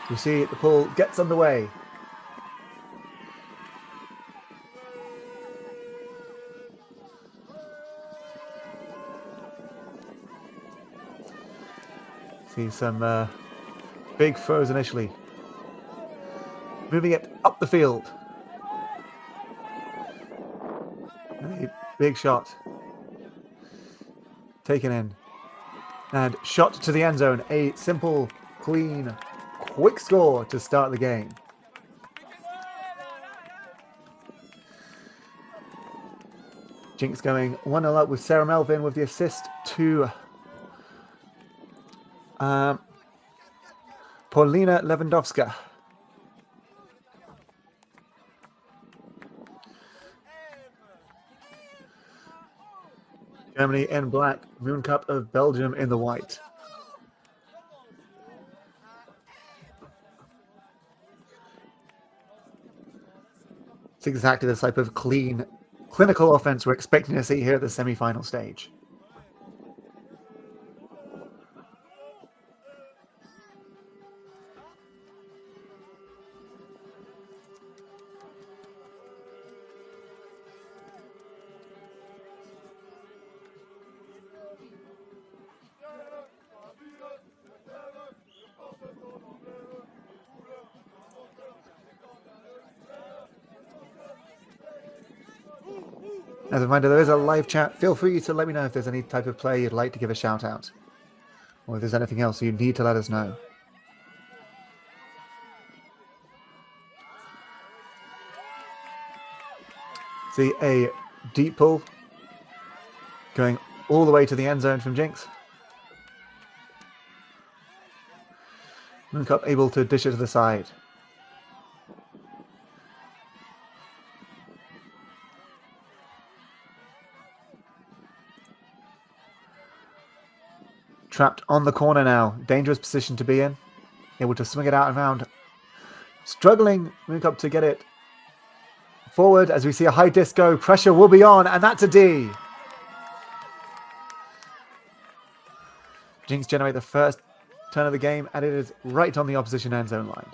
You see the pull gets underway. See some big throws initially. Moving it up the field. A big shot. Taken in. And shot to the end zone. A simple, clean, quick score to start the game. Jinx going 1-0 up with Sarah Melvin with the assist to Paulina Lewandowska. Germany in black, Mooncup of Belgium in the white. It's exactly the type of clean, clinical offense we're expecting to see here at the semi-final stage. As a reminder, there is a live chat. Feel free to let me know if there's any type of play you'd like to give a shout out. Or if there's anything else you need to let us know. See a deep pull going all the way to the end zone from Jinx. Mooncup able to dish it to the side. Trapped on the corner now. Dangerous position to be in. Able to swing it out and round. Struggling Mooncup to get it forward as we see a high disco. Pressure will be on, and that's a D. Jinx generate the first turn of the game, and it is right on the opposition end zone line.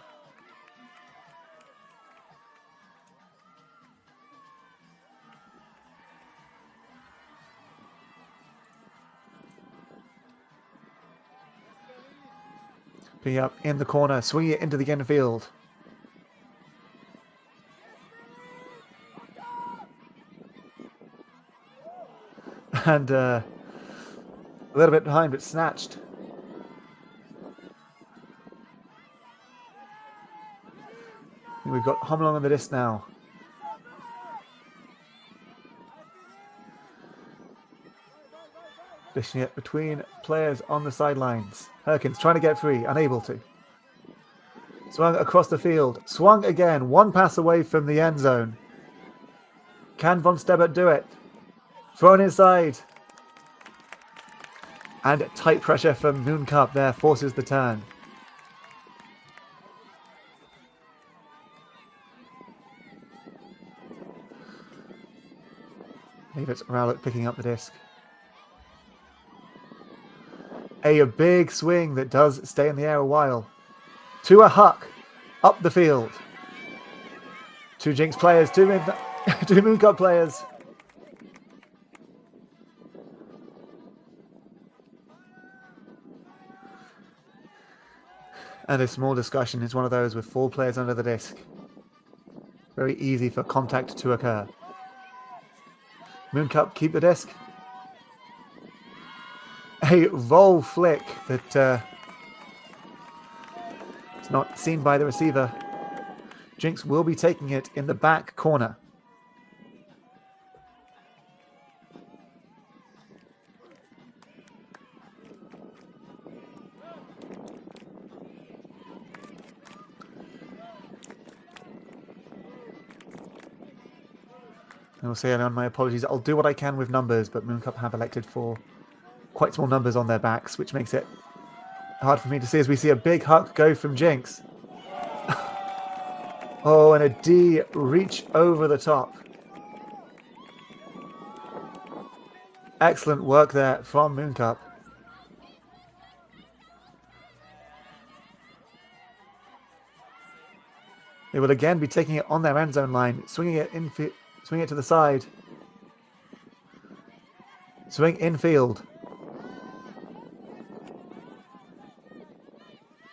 Picking up in the corner, swinging it into the infield. And a little bit behind, but snatched. We've got Homlong on the disc now. Dishing it between players on the sidelines. Herkins trying to get free, unable to. Swung across the field. Swung again, one pass away from the end zone. Can Von Stebert do it? Thrown inside. And tight pressure from Mooncup there forces the turn. I believe it's Rowlett picking up the disc. A big swing that does stay in the air a while. To a Huck. Up the field. Two Jinx players, two Mooncup players. And a small discussion is one of those with 4 players under the disc. Very easy for contact to occur. Mooncup keep the disc. A roll flick that is not seen by the receiver. Jinx will be taking it in the back corner. I will say on my apologies. I'll do what I can with numbers, but Mooncup have elected for quite small numbers on their backs, which makes it hard for me to see as we see a big Huck go from Jinx. Oh, and a D reach over the top. Excellent work there from Mooncup. They will again be taking it on their end zone line, swinging it to the side. Swing infield.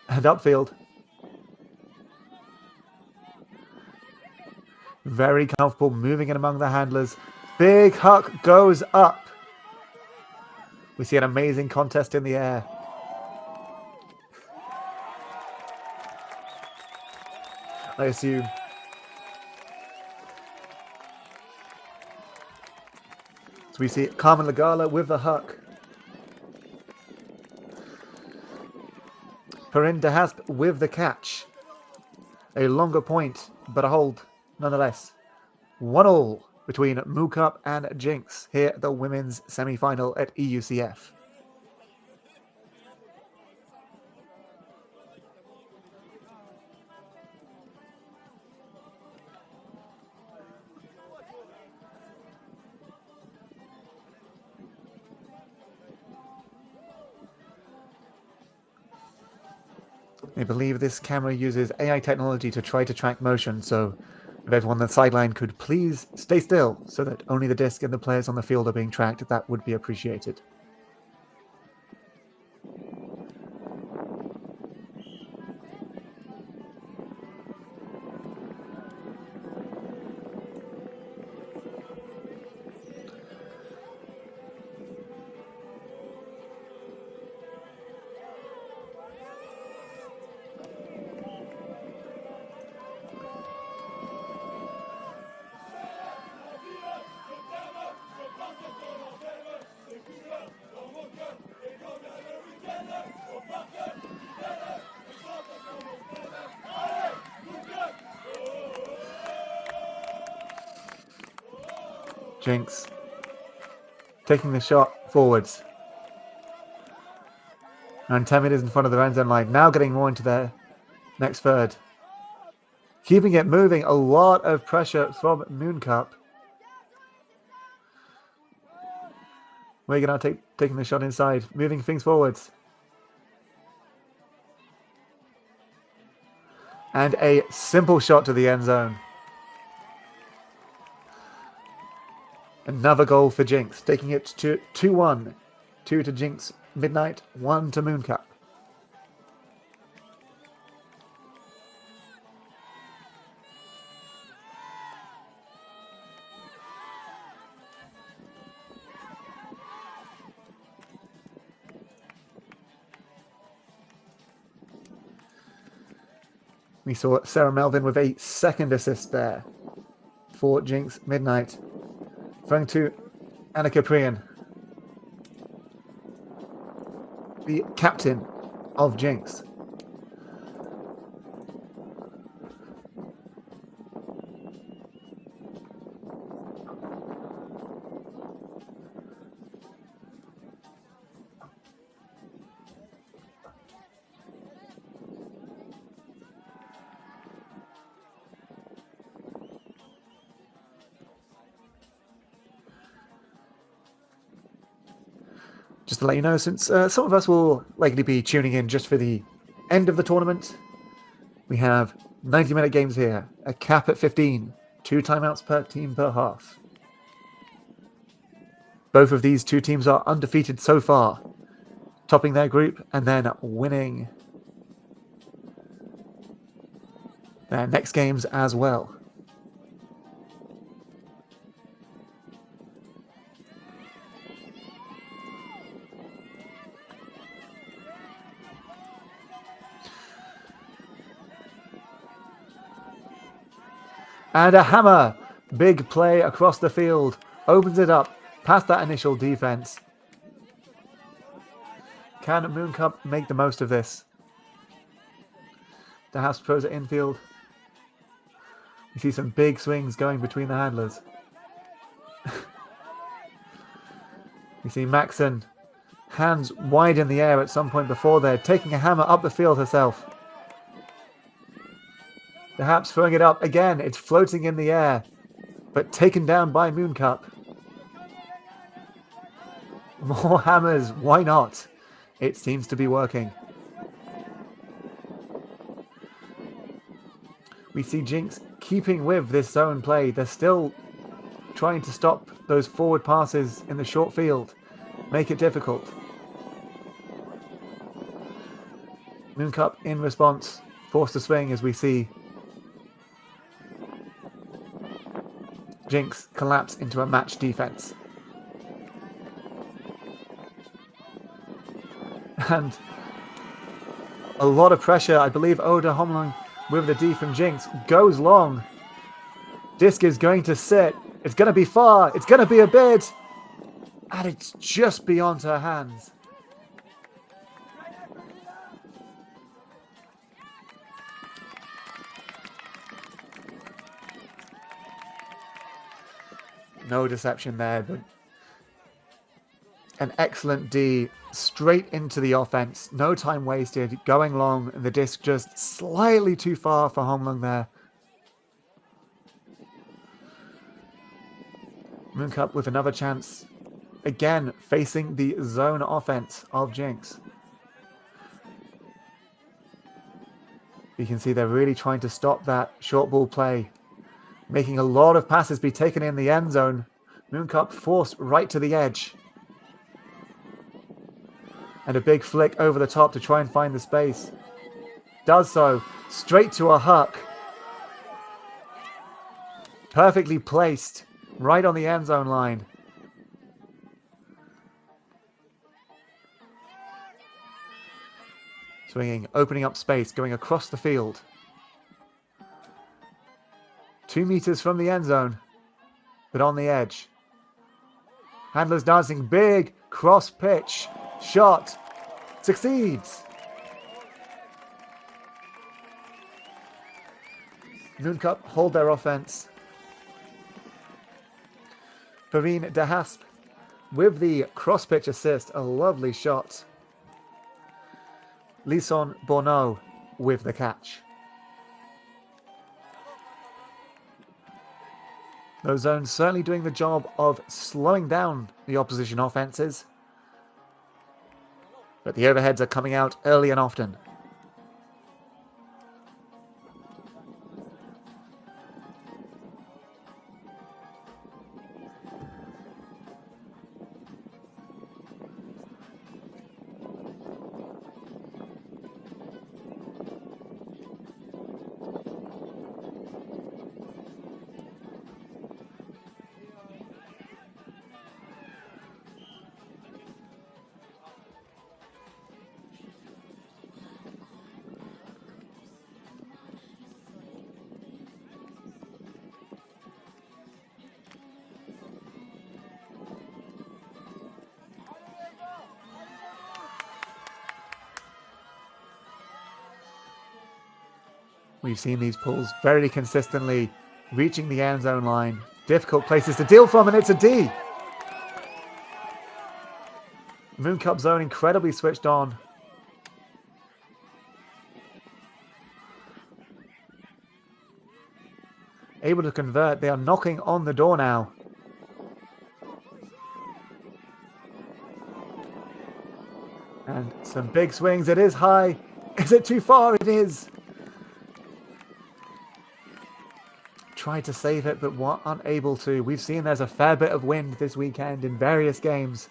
And upfield. Very comfortable, moving in among the handlers. Big huck goes up. We see an amazing contest in the air. I assume. So we see Carmen Lagala with the huck. Perrin de Hasp with the catch. A longer point, but a hold nonetheless. 1-1 between Mooncup and Jinx here at the women's semi-final at EUCF. I believe this camera uses AI technology to try to track motion, so if everyone on the sideline could please stay still so that only the disc and the players on the field are being tracked, that would be appreciated. Jinx taking the shot forwards. And 10 meters in front of the end zone line. Now getting more into their next third. Keeping it moving. A lot of pressure from Mooncup. We're going to taking the shot inside. Moving things forwards. And a simple shot to the end zone. Another goal for Jinx, taking it to 2-1. 2 to Jinx Midnight, 1 to Mooncup. We saw Sarah Melvin with a second assist there for Jinx Midnight. Throwing to Annika Priyan, the captain of Jinx. Just to let you know, since some of us will likely be tuning in just for the end of the tournament, we have 90-minute games here, a cap at 15, 2 timeouts per team per half. Both of these two teams are undefeated so far, topping their group and then winning their next games as well. And a hammer. Big play across the field. Opens it up past that initial defense. Can Mooncup make the most of this? The house throws it infield. You see some big swings going between the handlers. You see Maxon, hands wide in the air at some point before there, taking a hammer up the field herself. Perhaps throwing it up again. It's floating in the air, but taken down by Mooncup. More hammers. Why not? It seems to be working. We see Jinx keeping with this zone play. They're still trying to stop those forward passes in the short field. Make it difficult. Mooncup in response, forced to swing as we see Jinx collapse into a match defense. And a lot of pressure. I believe Oda Homlung with the D from Jinx goes long. Disc is going to sit. It's going to be far. It's going to be a bit. And it's just beyond her hands. No deception there, but an excellent D straight into the offense. No time wasted. Going long, and the disc just slightly too far for Homlung there. Mooncup with another chance. Again, facing the zone offense of Jinx. You can see they're really trying to stop that short ball play. Making a lot of passes be taken in the end zone. Mooncup forced right to the edge. And a big flick over the top to try and find the space. Does so. Straight to a huck. Perfectly placed. Right on the end zone line. Swinging, opening up space, going across the field. 2 meters from the end zone, but on the edge. Handler's dancing, big cross pitch shot. Succeeds. Mooncup hold their offense. Perrine de Hasp with the cross pitch assist, a lovely shot. Lison Bourneau with the catch. Those zones certainly doing the job of slowing down the opposition offenses. But the overheads are coming out early and often. We've seen these pulls very consistently reaching the end zone line. Difficult places to deal from, and it's a D. Mooncup zone incredibly switched on. Able to convert. They are knocking on the door now. And some big swings. It is high. Is it too far? It is. Tried to save it, but were unable to. We've seen there's a fair bit of wind this weekend in various games.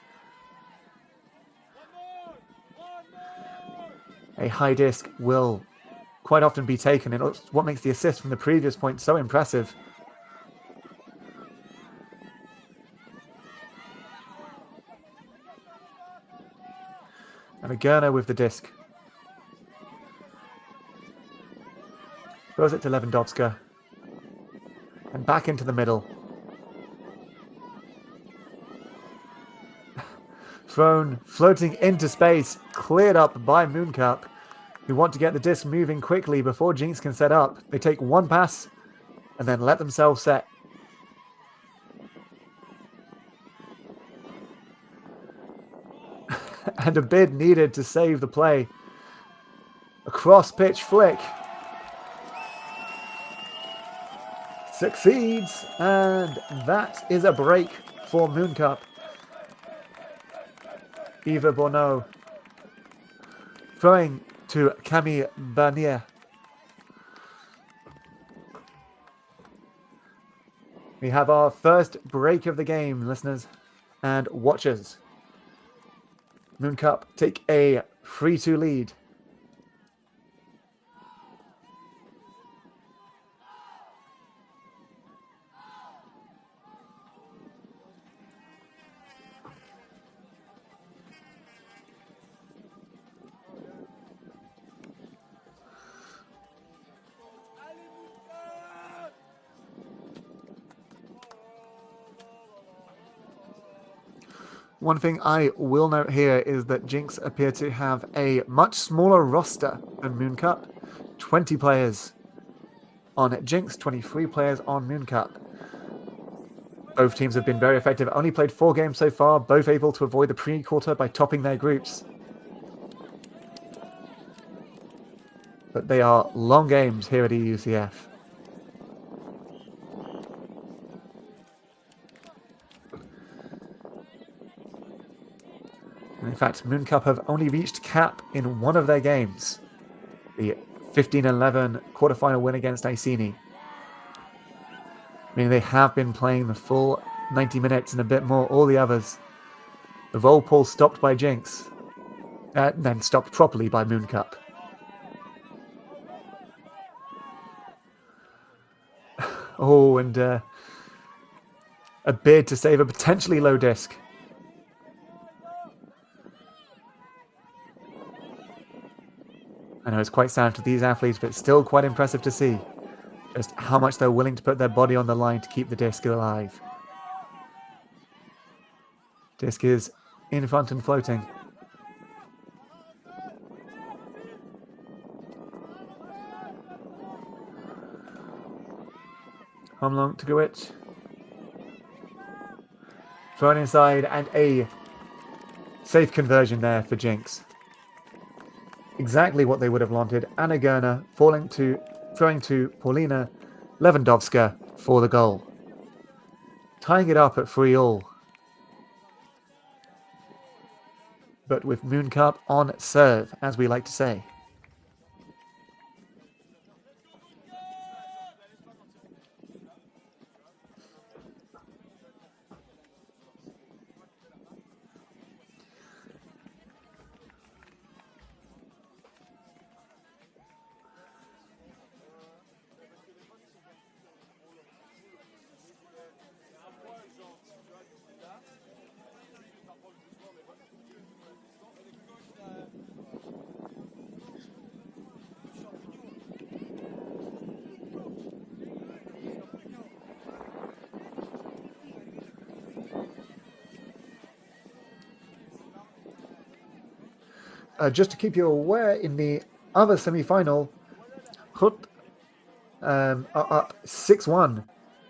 A high disc will quite often be taken. It's what makes the assist from the previous point so impressive. And a Gurner with the disc. Throws it to Lewandowska. And back into the middle. Thrown, floating into space, cleared up by Mooncup, who want to get the disc moving quickly before Jinx can set up. They take one pass and then let themselves set. And a bid needed to save the play. A cross-pitch flick. Succeeds, and that is a break for Mooncup. Eva Bourneau throwing to Camille Bernier. We have our first break of the game, listeners and watchers. Mooncup take a 3-2 lead. One thing I will note here is that Jinx appear to have a much smaller roster than Mooncup. 20 players on Jinx, 23 players on Mooncup. Both teams have been very effective. Only played 4 games so far, both able to avoid the pre-quarter by topping their groups. But they are long games here at EUCF. And in fact, Mooncup have only reached cap in one of their games. The 15-11 quarterfinal win against Iceni. Meaning they have been playing the full 90 minutes and a bit more, all the others. The roll pull stopped by Jinx. Then stopped properly by Mooncup. Oh, and a bid to save a potentially low disc. I know it's quite sad to these athletes, but it's still quite impressive to see just how much they're willing to put their body on the line to keep the disc alive. Disc is in front and floating. Home long to Gwitch. Thrown inside and a safe conversion there for Jinx. Exactly what they would have wanted. Anna Gerner throwing to Paulina Lewandowska for the goal. Tying it up at 3-3. But with Mooncup on serve, as we like to say. Just to keep you aware, in the other semi-final, Hut are up 6-1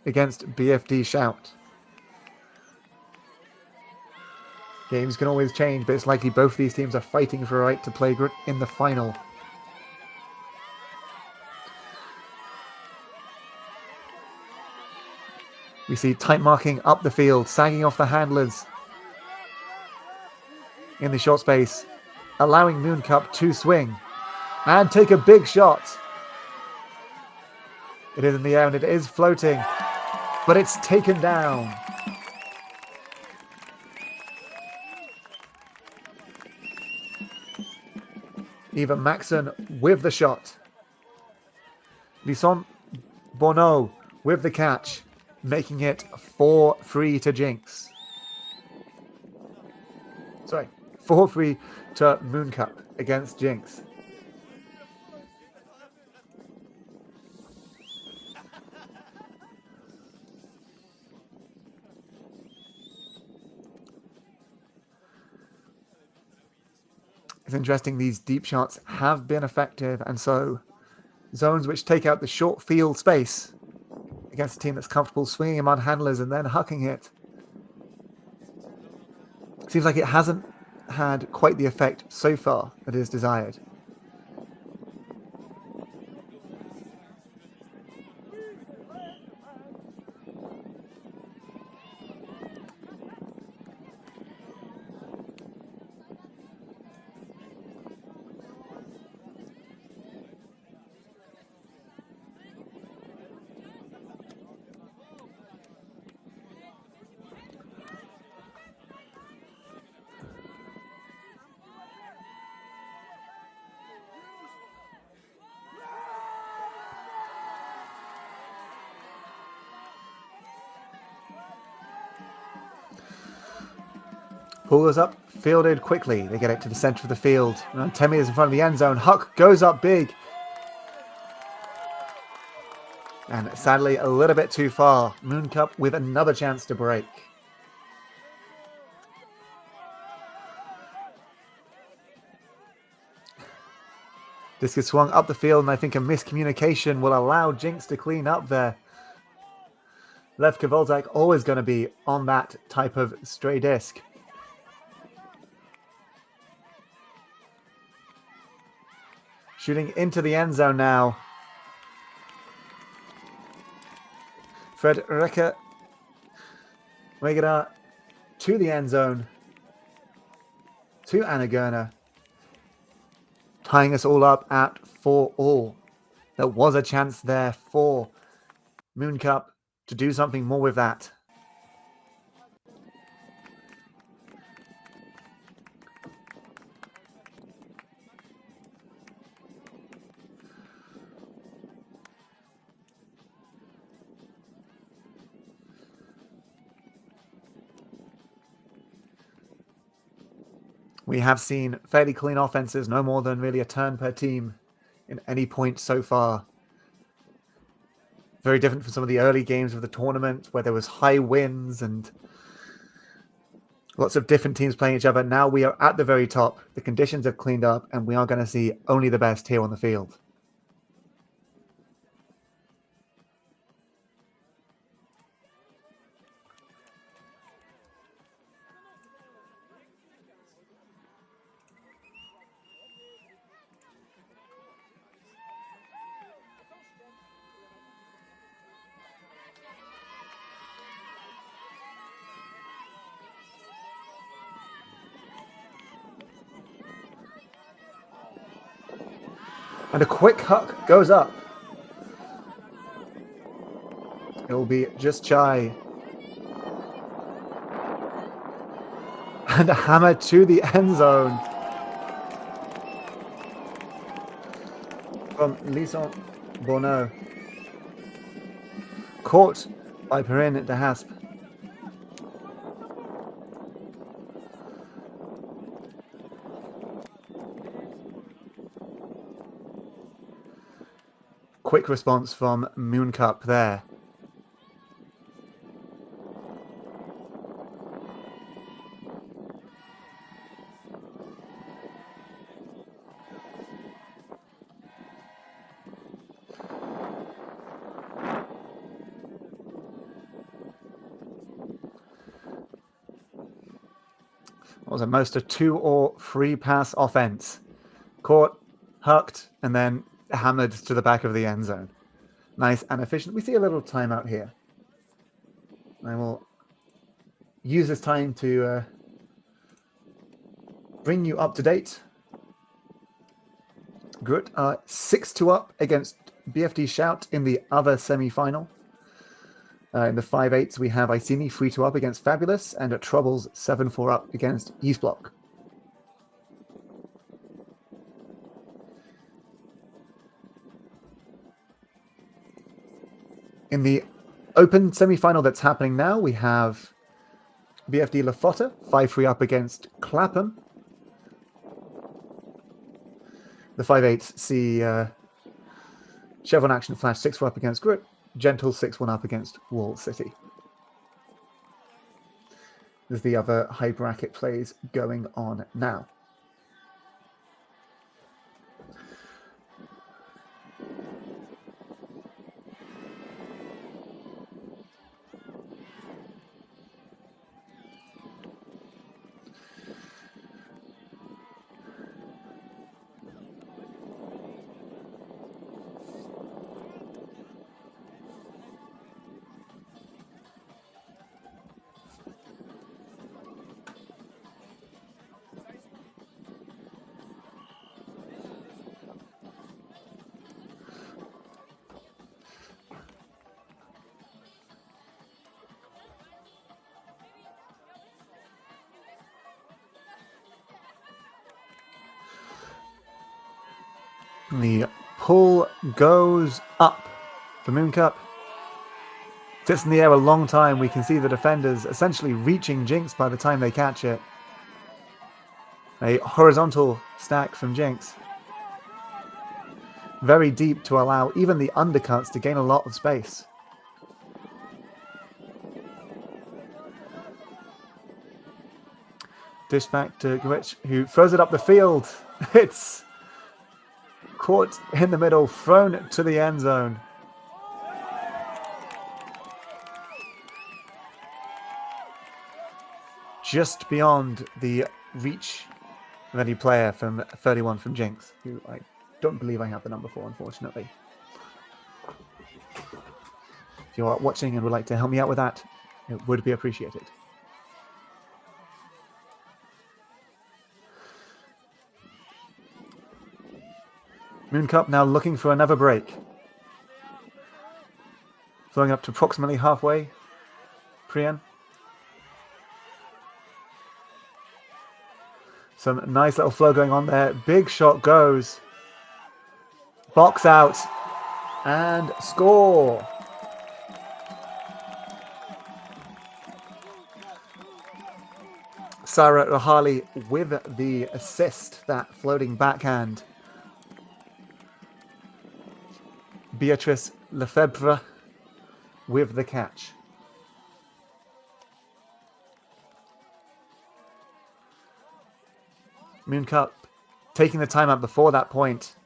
against BFD Shout. Games can always change, but it's likely both these teams are fighting for a right to play in the final. We see tight marking up the field, sagging off the handlers in the short space, allowing Mooncup to swing and take a big shot. It is in the air and it is floating, but it's taken down. Eva Maxon with the shot. Lison Bonneau with the catch, making it 4-3 to Jinx. Sorry, 4-3 to Mooncup against Jinx. It's interesting, these deep shots have been effective, and so zones which take out the short field space against a team that's comfortable swinging him on handlers and then hucking it. Seems like it hasn't had quite the effect so far that is desired. Ball goes up, fielded quickly. They get it to the center of the field. Around 10 meters in front of the end zone. Huck goes up big. And sadly, a little bit too far. Mooncup with another chance to break. Disc is swung up the field, and I think a miscommunication will allow Jinx to clean up there. Lev Kovalchuk always going to be on that type of stray disc. Shooting into the end zone now. Frederica Wegener to the end zone. To Anna Gerner. Tying us all up at 4-all. There was a chance there for Mooncup to do something more with that. We have seen fairly clean offenses, no more than really a turn per team in any point so far. Very different from some of the early games of the tournament where there was high wins and lots of different teams playing each other. Now we are at the very top. The conditions have cleaned up and we are going to see only the best here on the field. And a quick huck goes up. It will be just shy. And a hammer to the end zone. From Lison Bonneau. Caught by Perrine de Hasp. Quick response from Mooncup there. What was it? Most a 2 or 3 pass offense. Caught, hucked, and then hammered to the back of the end zone. Nice and efficient. We see a little timeout here. I will use this time to bring you up to date. Grit are 6-2 up against BFD Shout in the other semi-final. In the 5-8s, we have Iceni 3-2 up against Fabulous, and at Troubles 7-4 up against East Block. In the open semi-final that's happening now, we have BFD Lafota 5-3 up against Clapham. The 5-8s see Chevron Action Flash 6-4 up against Grit. Gentle 6-1 up against Wall City. There's the other high bracket plays going on now. The pull goes up for Mooncup. Sits in the air a long time. We can see the defenders essentially reaching Jinx by the time they catch it. A horizontal stack from Jinx. Very deep to allow even the undercuts to gain a lot of space. Dish back to Gwitch, who throws it up the field. It's caught in the middle, thrown to the end zone. Just beyond the reach of any player from 31 from Jinx, who I don't believe I have the number for, unfortunately. If you are watching and would like to help me out with that, it would be appreciated. Mooncup now looking for another break. Throwing up to approximately halfway. Priyan. Some nice little flow going on there. Big shot goes. Box out. And score. Sarah Rahali with the assist, that floating backhand. Beatrice Lefebvre with the catch. Mooncup taking the time out before that point.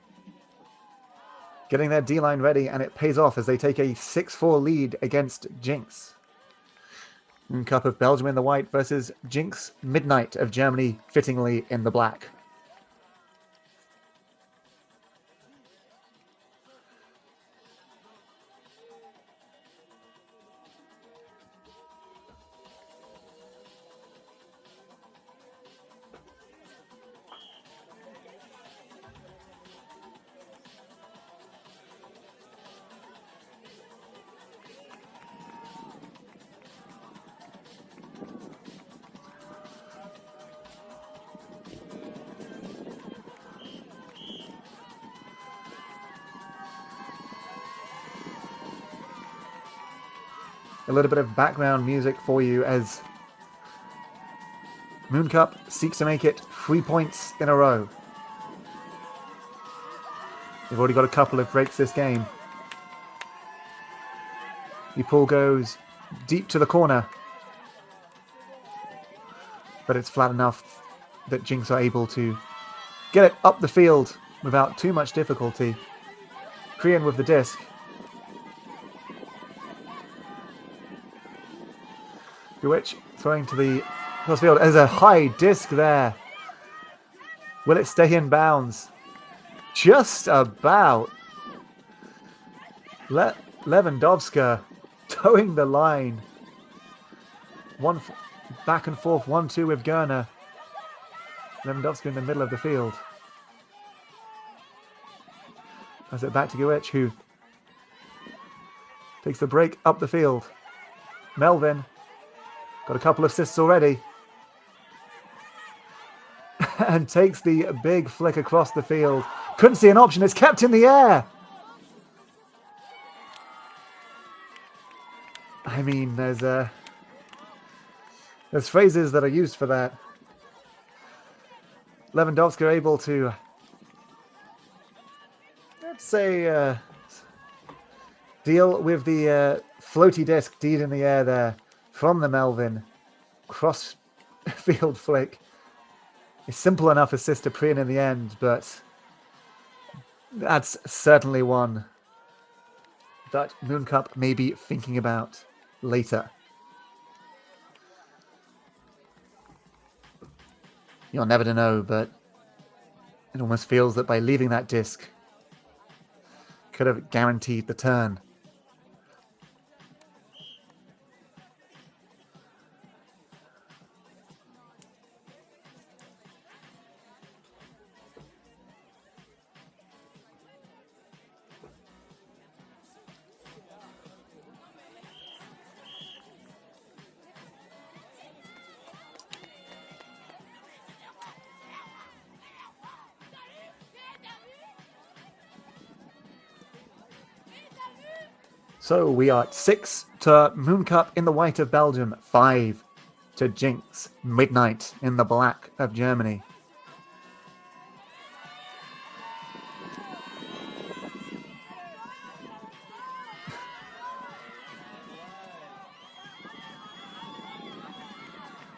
Getting their D-line ready, and it pays off as they take a 6-4 lead against Jinx. Mooncup of Belgium in the white versus Jinx Midnight of Germany, fittingly in the black. A little bit of background music for you as Mooncup seeks to make it 3 points in a row. They've already got a couple of breaks this game. The pull goes deep to the corner, but it's flat enough that Jinx are able to get it up the field without too much difficulty. Priyan with the disc. Gwitch throwing to the cross field. There's a high disc there. Will it stay in bounds? Just about. Lewandowska towing the line. One back and forth, 1-2 with Gerner. Lewandowska in the middle of the field. Pass it back to Gwitch, who takes the break up the field. Melvin. Got a couple of assists already. And takes the big flick across the field. Couldn't see an option. It's kept in the air. I mean, there's phrases that are used for that. Lewandowski able to, let's say, deal with the floaty disc deed in the air there. From the Melvin cross field flick. A simple enough assist to Priyan in the end, but that's certainly one that Mooncup may be thinking about later. You'll never know, but it almost feels that by leaving that disc could have guaranteed the turn. So we are 6 to Mooncup in the white of Belgium, 5 to Jinx Midnight in the black of Germany.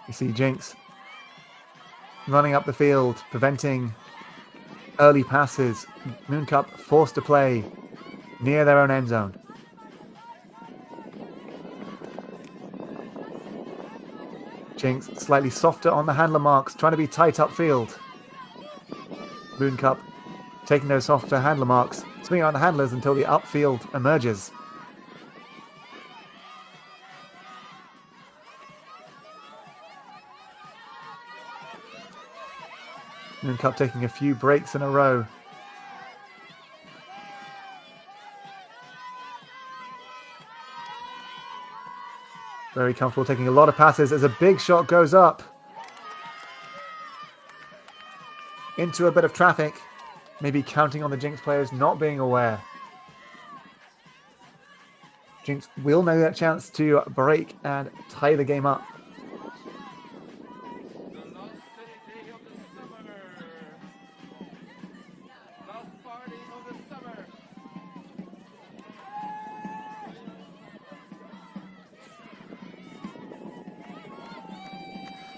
You see Jinx running up the field, preventing early passes. Mooncup forced to play near their own end zone. Jinx slightly softer on the handler marks, trying to be tight upfield. Mooncup taking those softer handler marks, swinging around the handlers until the upfield emerges. Mooncup taking a few breaks in a row. Very comfortable, taking a lot of passes as a big shot goes up into a bit of traffic. Maybe counting on the Jinx players not being aware. Jinx will know that chance to break and tie the game up.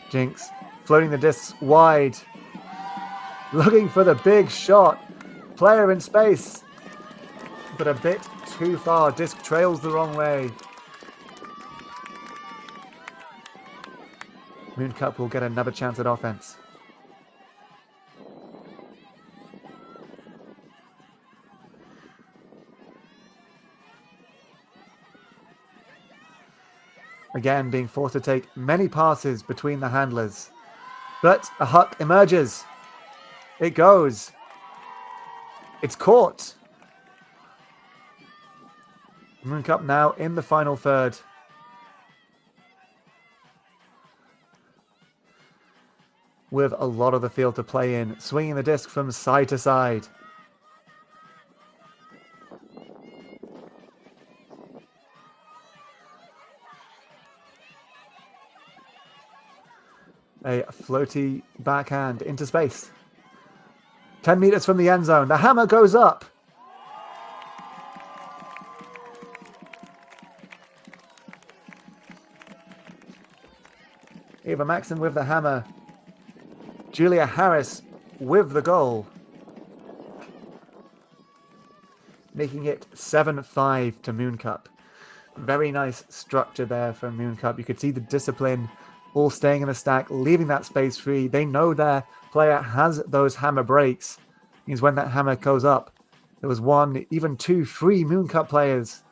Jinx floating the discs wide, looking for the big shot. Player in space, but a bit too far. Disc trails the wrong way. Mooncup will get another chance at offense. Again, being forced to take many passes between the handlers. But a huck emerges. It goes. It's caught. Mooncup now in the final third. With a lot of the field to play in, swinging the disc from side to side. A floaty backhand into space. 10 meters from the end zone. The hammer goes up. Ava Maxon with the hammer. Julia Harris with the goal. Making it 7-5 to Mooncup. Very nice structure there from Mooncup. You could see the discipline, all staying in the stack, leaving that space free. They know their player has those hammer breaks. Means when that hammer goes up, there was one, even two, three Mooncup players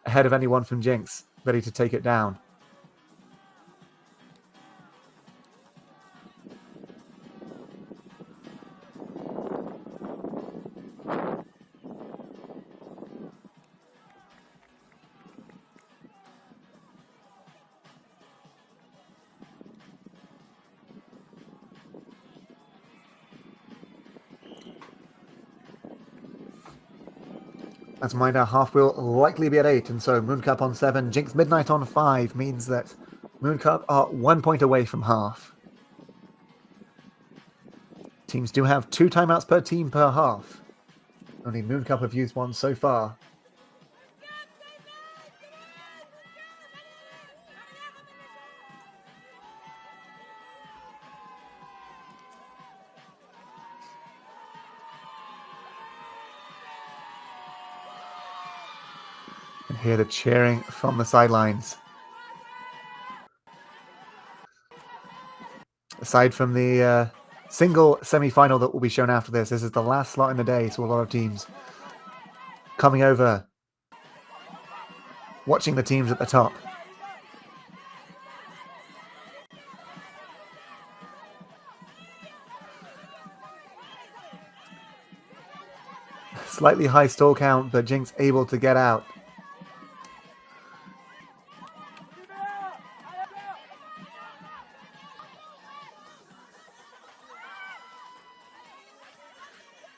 ahead of anyone from Jinx, ready to take it down. As mind, our half will likely be at 8, and so Mooncup on 7, Jinx Midnight on 5 means that Mooncup are 1 point away from half. Teams do have 2 timeouts per team per half. Only Mooncup have used one so far. And hear the cheering from the sidelines. Aside from the single semi-final that will be shown after this, this is the last slot in the day, so a lot of teams coming over, watching the teams at the top. Slightly high stall count, but Jinx able to get out.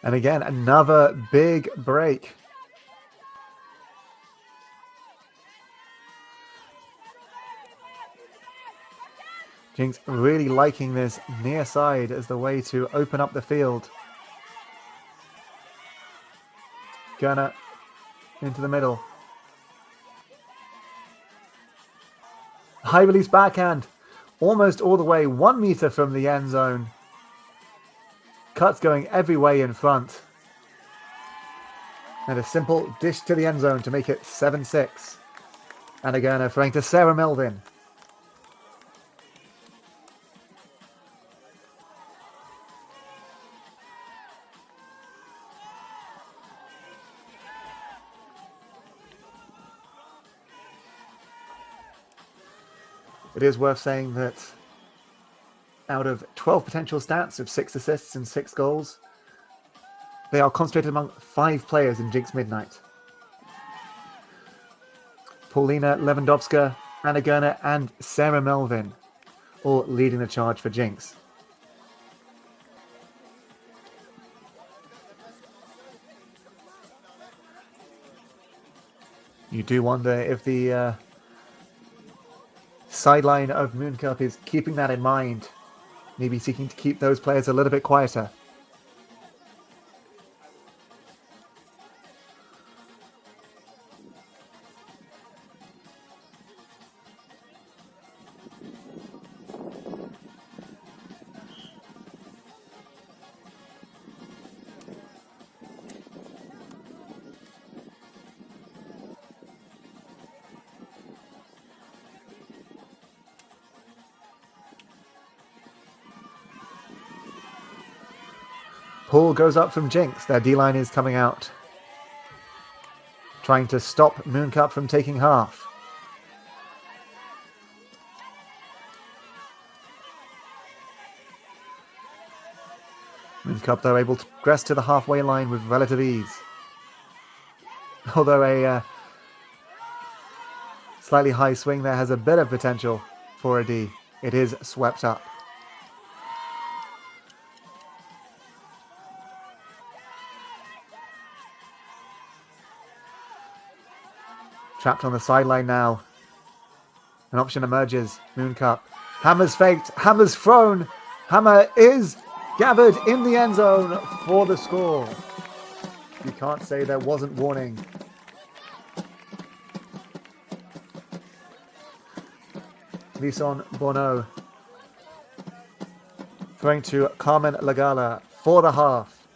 And again, another big break. Jinx really liking this near side as the way to open up the field. Gunner into the middle. High release backhand. almost all the way 1 meter from the end zone. Cuts going every way in front. And a simple dish to the end zone to make it 7-6. And again, throwing to Sarah Melvin. It is worth saying that out of 12 potential stats of 6 assists and 6 goals, they are concentrated among 5 players in Jinx Midnight. Paulina Lewandowska, Anna Gerner, and Sarah Melvin, all leading the charge for Jinx. You do wonder if the sideline of Mooncup is keeping that in mind, maybe seeking to keep those players a little bit quieter. Pull goes up from Jinx. Their D-line is coming out, trying to stop Mooncup from taking half. Mooncup, though, able to progress to the halfway line with relative ease. Although a slightly high swing there has a bit of potential for a D. It is swept up. Trapped on the sideline now. An option emerges. Mooncup. Hammer's faked. Hammer's thrown. Hammer is gathered in the end zone for the score. You can't say there wasn't warning. Lison Bono throwing to Carmen Lagala for the half.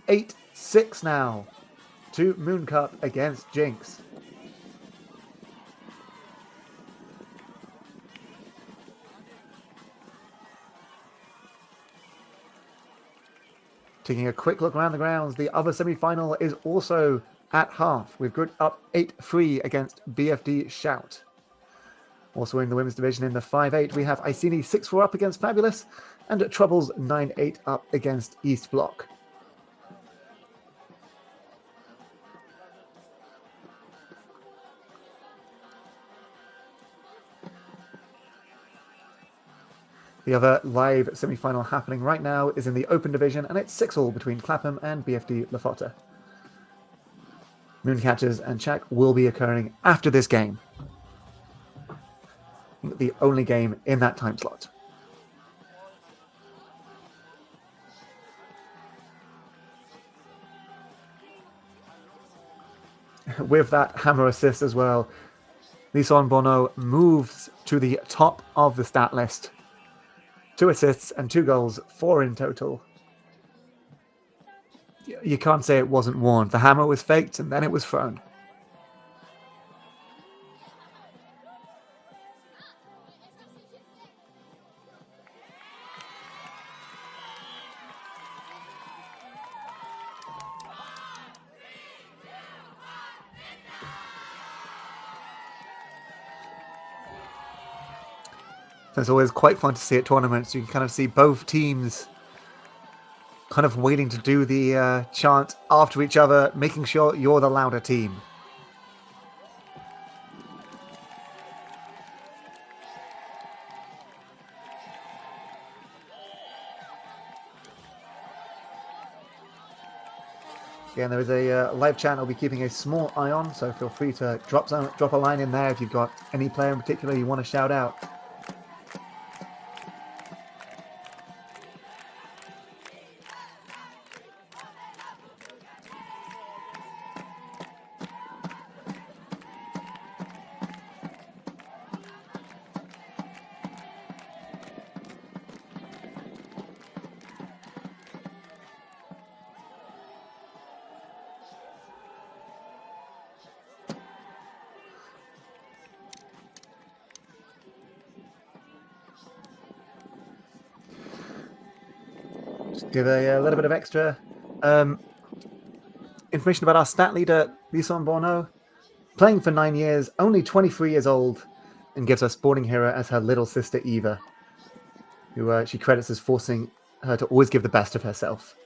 8-6 now to Mooncup against Jinx. Taking a quick look around the grounds, the other semi-final is also at half, with Good up 8-3 against BFD Shout. Also in the women's division in the 5-8, we have Iceni 6-4 up against Fabulous, and Troubles 9-8 up against East Block. The other live semi-final happening right now is in the Open Division, and it's 6-all between Clapham and BFD Lafota. Mooncatchers and Czech will be occurring after this game. The only game in that time slot. With that hammer assist as well, Lison Bono moves to the top of the stat list. 2 assists and 2 goals, 4 in total. You can't say it wasn't warned. The hammer was faked and then it was thrown. It's always quite fun to see at tournaments. You can kind of see both teams kind of waiting to do the chant after each other, making sure you're the louder team. Again, there is a live chat I'll be keeping a small eye on, so feel free to drop a line in there if you've got any player in particular you want to shout out. Give a little bit of extra information about our stat leader, Lisa Bono. Playing for 9 years, only 23 years old, and gives her sporting hero as her little sister Eva, who she credits as forcing her to always give the best of herself.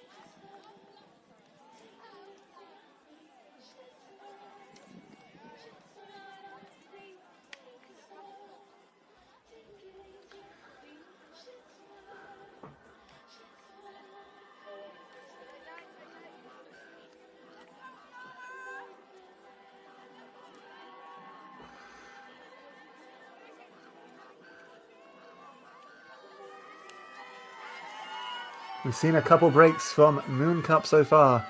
We've seen a couple breaks from Mooncup so far.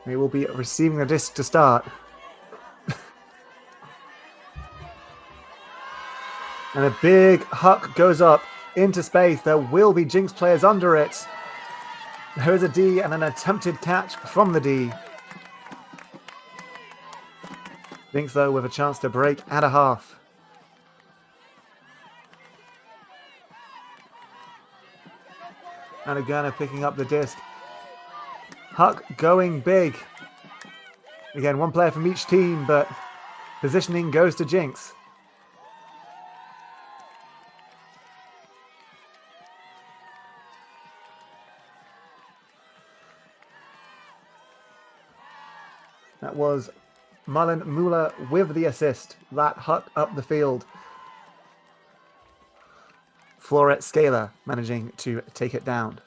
They will be receiving the disc to start. And a big huck goes up into space. There will be Jinx players under it. There is a D and an attempted catch from the D. Jinx, though, with a chance to break at a half. And again, picking up the disc. Huck going big. Again, one player from each team, but positioning goes to Jinx. That was Marlon Muller with the assist. That Huck up the field. Floret Scaler managing to take it down.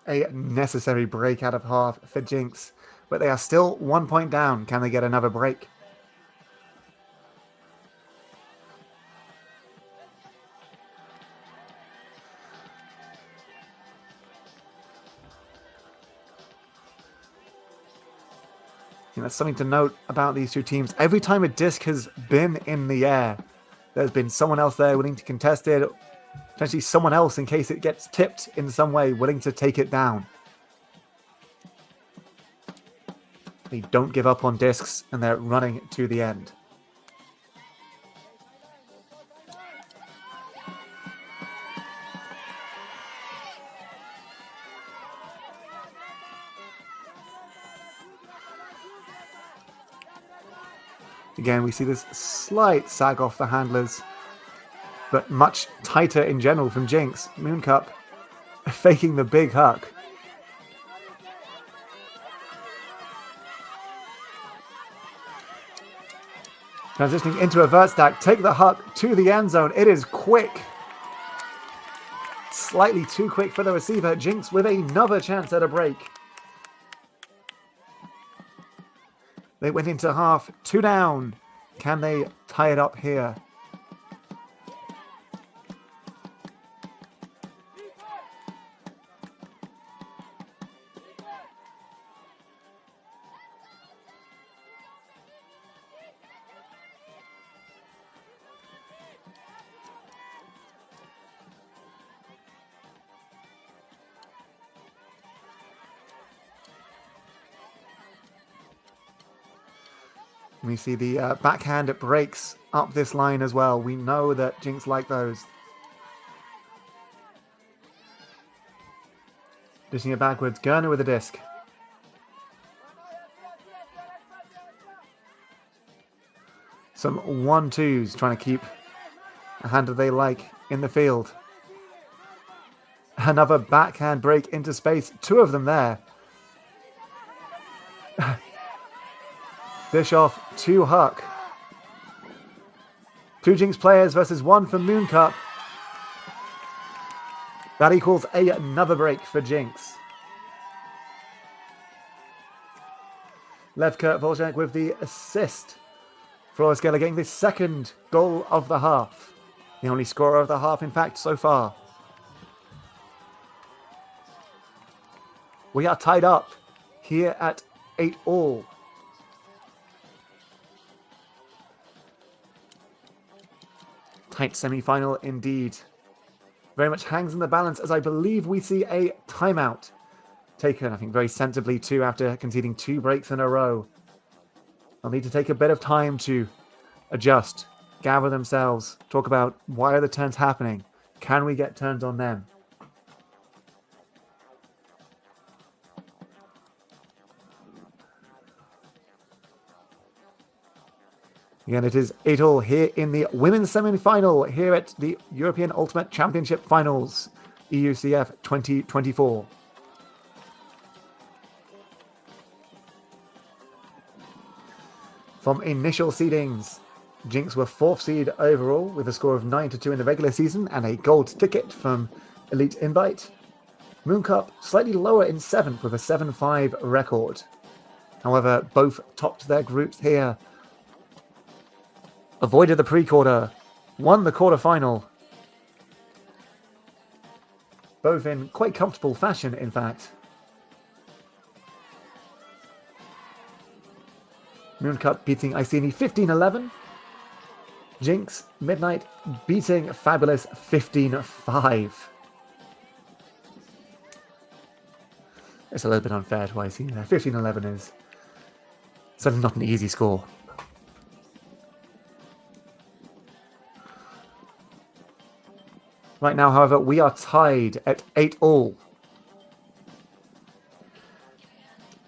A necessary break out of half for Jinx, but they are still 1 point down. Can they get another break? That's something to note about these two teams. Every time a disc has been in the air, there's been someone else there willing to contest it. Potentially someone else, in case it gets tipped in some way, willing to take it down. They don't give up on discs, and they're running to the end. Again, we see this slight sag off the handlers, but much tighter in general from Jinx. Mooncup faking the big huck. Transitioning into a vert stack, take the huck to the end zone. It is quick. Slightly too quick for the receiver. Jinx with another chance at a break. They went into half, 2 down. Can they tie it up here? We see the backhand breaks up this line as well. We know that Jinx like those. Dishing it backwards. Gurner with a disc. Some 1-2s trying to keep a hand that they like in the field. Another backhand break into space. 2 of them there. Bischoff to Huck. 2 Jinx players versus 1 for Mooncup. That equals another break for Jinx. Levka Volzhak with the assist. Floret Scaler getting the second goal of the half. The only scorer of the half, in fact, so far. We are tied up here at 8-all. Tight semi-final indeed. Very much hangs in the balance as I believe we see a timeout taken, I think, very sensibly too after conceding 2 breaks in a row. They'll need to take a bit of time to adjust, gather themselves, talk about why are the turns happening? Can we get turns on them? Again, it is 8-all here in the women's semi-final here at the European Ultimate Championship Finals, EUCF 2024. From initial seedings, Jinx were 4th seed overall with a score of 9-2 in the regular season and a gold ticket from Elite Invite. Mooncup slightly lower in 7th with a 7-5 record. However, both topped their groups here. Avoided the pre-quarter, won the quarter-final. Both in quite comfortable fashion, in fact. Mooncup beating Iceni 15-11. Jinx, Midnight beating Fabulous 15-5. It's a little bit unfair to Iceni there. 15-11 is certainly not an easy score. Right now, however, we are tied at 8-all.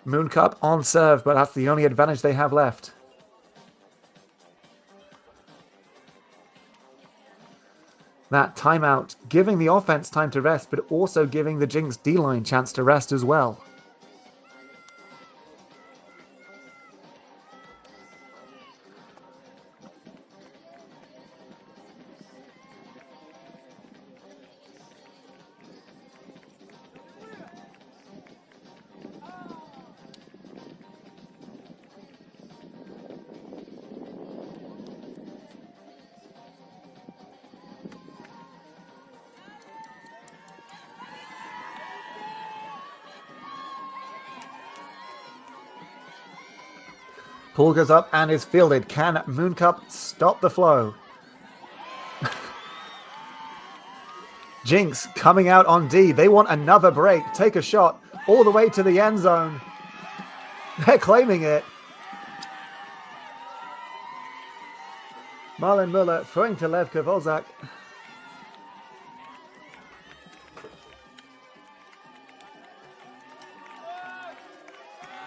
Mooncup on serve, but that's the only advantage they have left. That timeout giving the offense time to rest, but also giving the Jinx D-line chance to rest as well. Pull goes up and is fielded. Can Mooncup stop the flow? Jinx coming out on D. They want another break. Take a shot all the way to the end zone. They're claiming it. Marlon Muller throwing to Levka Volzak.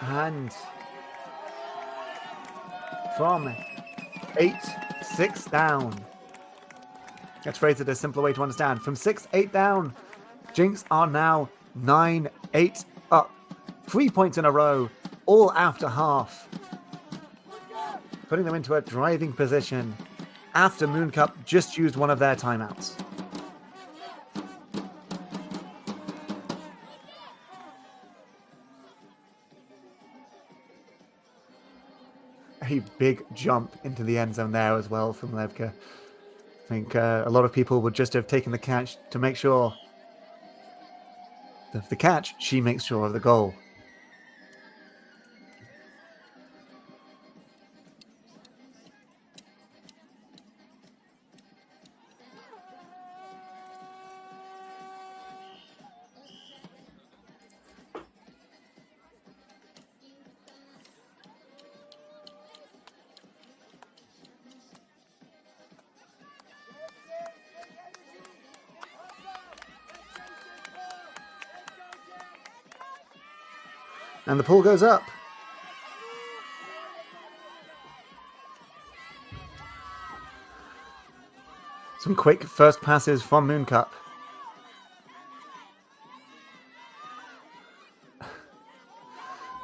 And from 8-6 down. Let's phrase it a simpler way to understand. From 6-8 down, Jinx are now 9-8 up. 3 points in a row, all after half. Putting them into a driving position after Mooncup just used one of their timeouts. A big jump into the end zone there as well from Levka. I think a lot of people would just have taken the catch to make sure of the catch, she makes sure of the goal. And the pull goes up. Some quick first passes from Mooncup.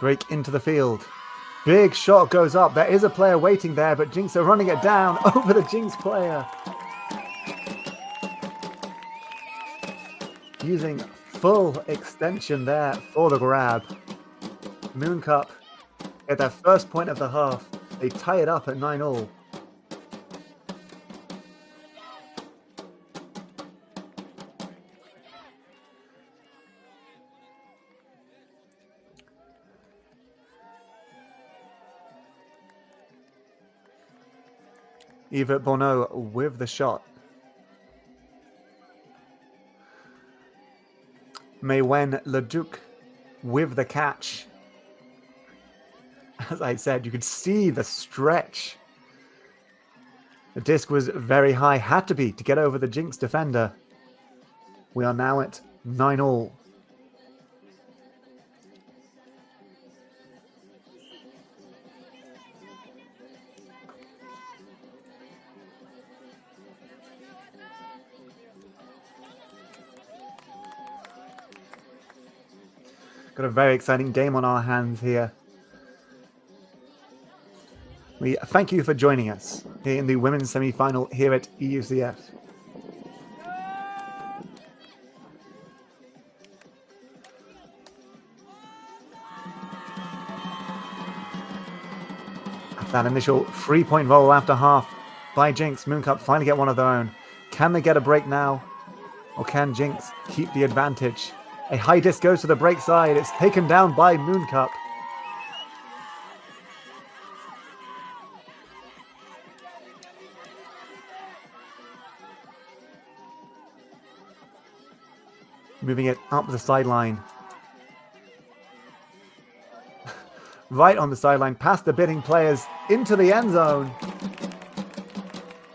Break into the field. Big shot goes up. There is a player waiting there, but Jinx are running it down over the Jinx player. Using full extension there for the grab. Mooncup at their first point of the half. They tie it up at 9-all. Yvette Bonneau with the shot. Maywen Leduc with the catch. As I said, you could see the stretch. The disc was very high, had to be, to get over the Jinx defender. We are now at 9-all. Got a very exciting game on our hands here. We thank you for joining us here in the women's semi-final here at EUCF. That initial 3-point roll after half by Jinx. Mooncup finally get one of their own. Can they get a break now? Or can Jinx keep the advantage? A high disc goes to the break side. It's taken down by Mooncup. Moving it up the sideline. Right on the sideline, past the bidding players, into the end zone.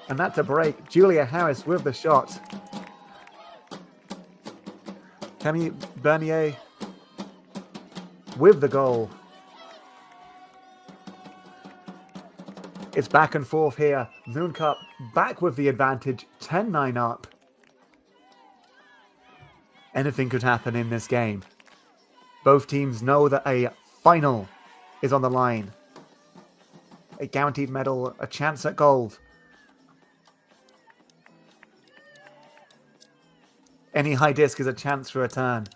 And that's a break. Julia Harris with the shot. Camille Bernier with the goal. It's back and forth here. Mooncup back with the advantage, 10-9 up. Anything could happen in this game. Both teams know that a final is on the line. A guaranteed medal, a chance at gold. Any high disc is a chance for a turn.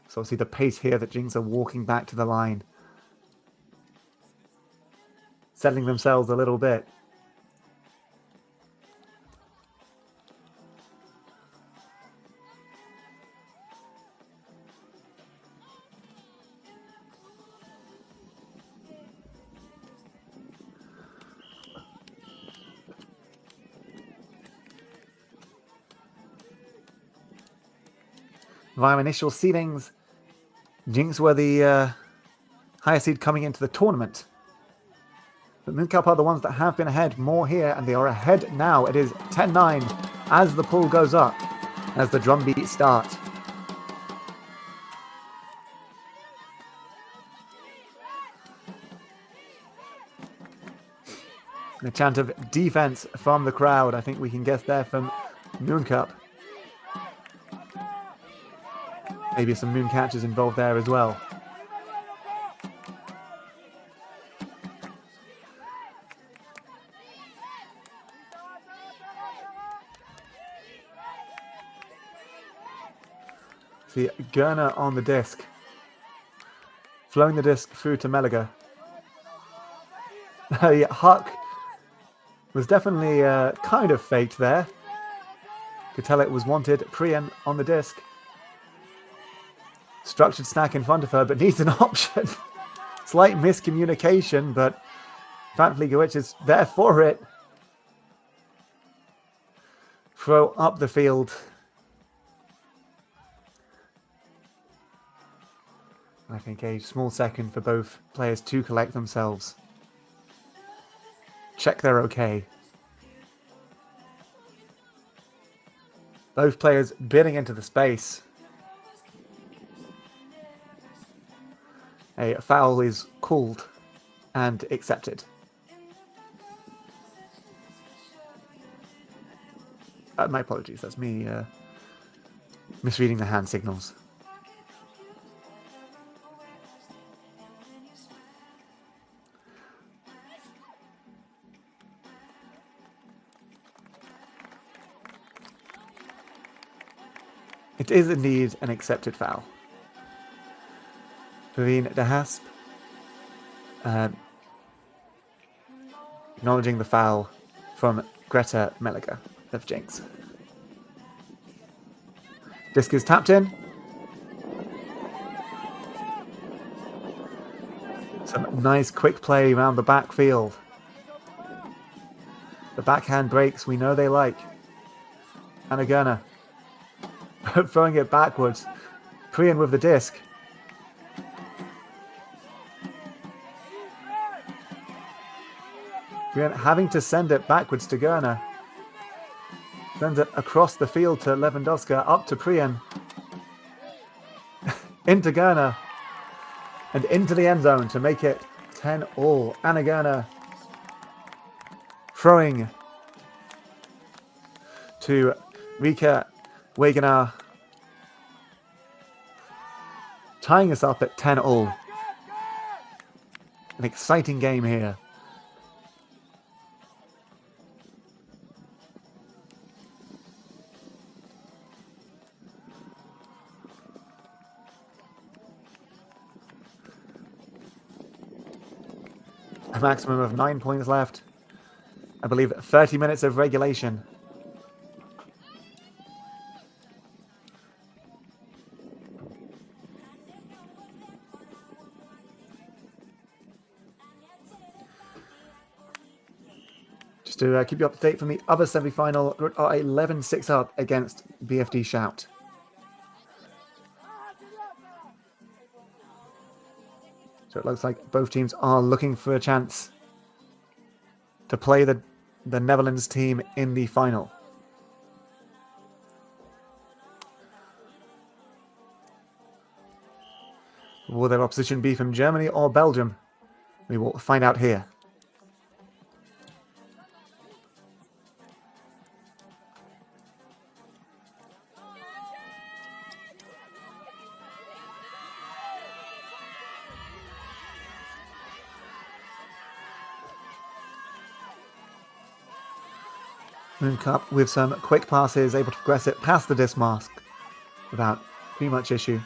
So see the pace here that Jinx are walking back to the line. Settling themselves a little bit. Via initial seedings, Jinx were the highest seed coming into the tournament. But Mooncup are the ones that have been ahead more here, and they are ahead now. It is 10-9 as the pool goes up, as the drum beat start. A chant of defense from the crowd. I think we can guess there from Mooncup. Maybe some moon catchers involved there as well. See, Gurner on the disc. Flowing the disc through to Meliga. Huck was definitely kind of faked there. Could tell it was wanted. Priyan on the disc. Structured snack in front of her, but needs an option. Slight miscommunication, but thankfully Gwitch is there for it. Throw up the field. I think a small second for both players to collect themselves. Check they're okay. Both players bidding into the space. A foul is called and accepted. My apologies, that's me misreading the hand signals. It is indeed an accepted foul. Praveen Dahasp acknowledging the foul from Greta Meliga of Jinx. Disc is tapped in. Some nice quick play around the backfield. The backhand breaks we know they like. Anna Gurner throwing it backwards. Priyan with the disc. Priyan having to send it backwards to Gerner. Sends it across the field to Lewandowska, up to Priyan. Into Gerner. And into the end zone to make it 10-all. Anna Gerner throwing to Rika Wegener, tying us up at 10-all. An exciting game here. A maximum of 9 points left. I believe 30 minutes of regulation. Just to keep you up to date from the other semi-final, we are 11-6 up against BFD Shout. So it looks like both teams are looking for a chance to play the Netherlands team in the final. Will their opposition be from Germany or Belgium? We will find out here. Mooncup with some quick passes, able to progress it past the disc mask without too much issue.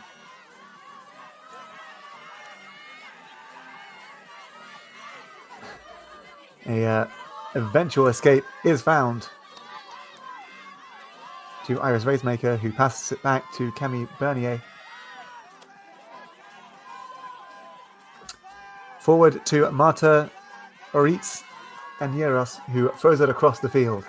A eventual escape is found to Iris Raisemaker, who passes it back to Camille Bernier. Forward to Marta Oritz and Yeros, who throws it across the field.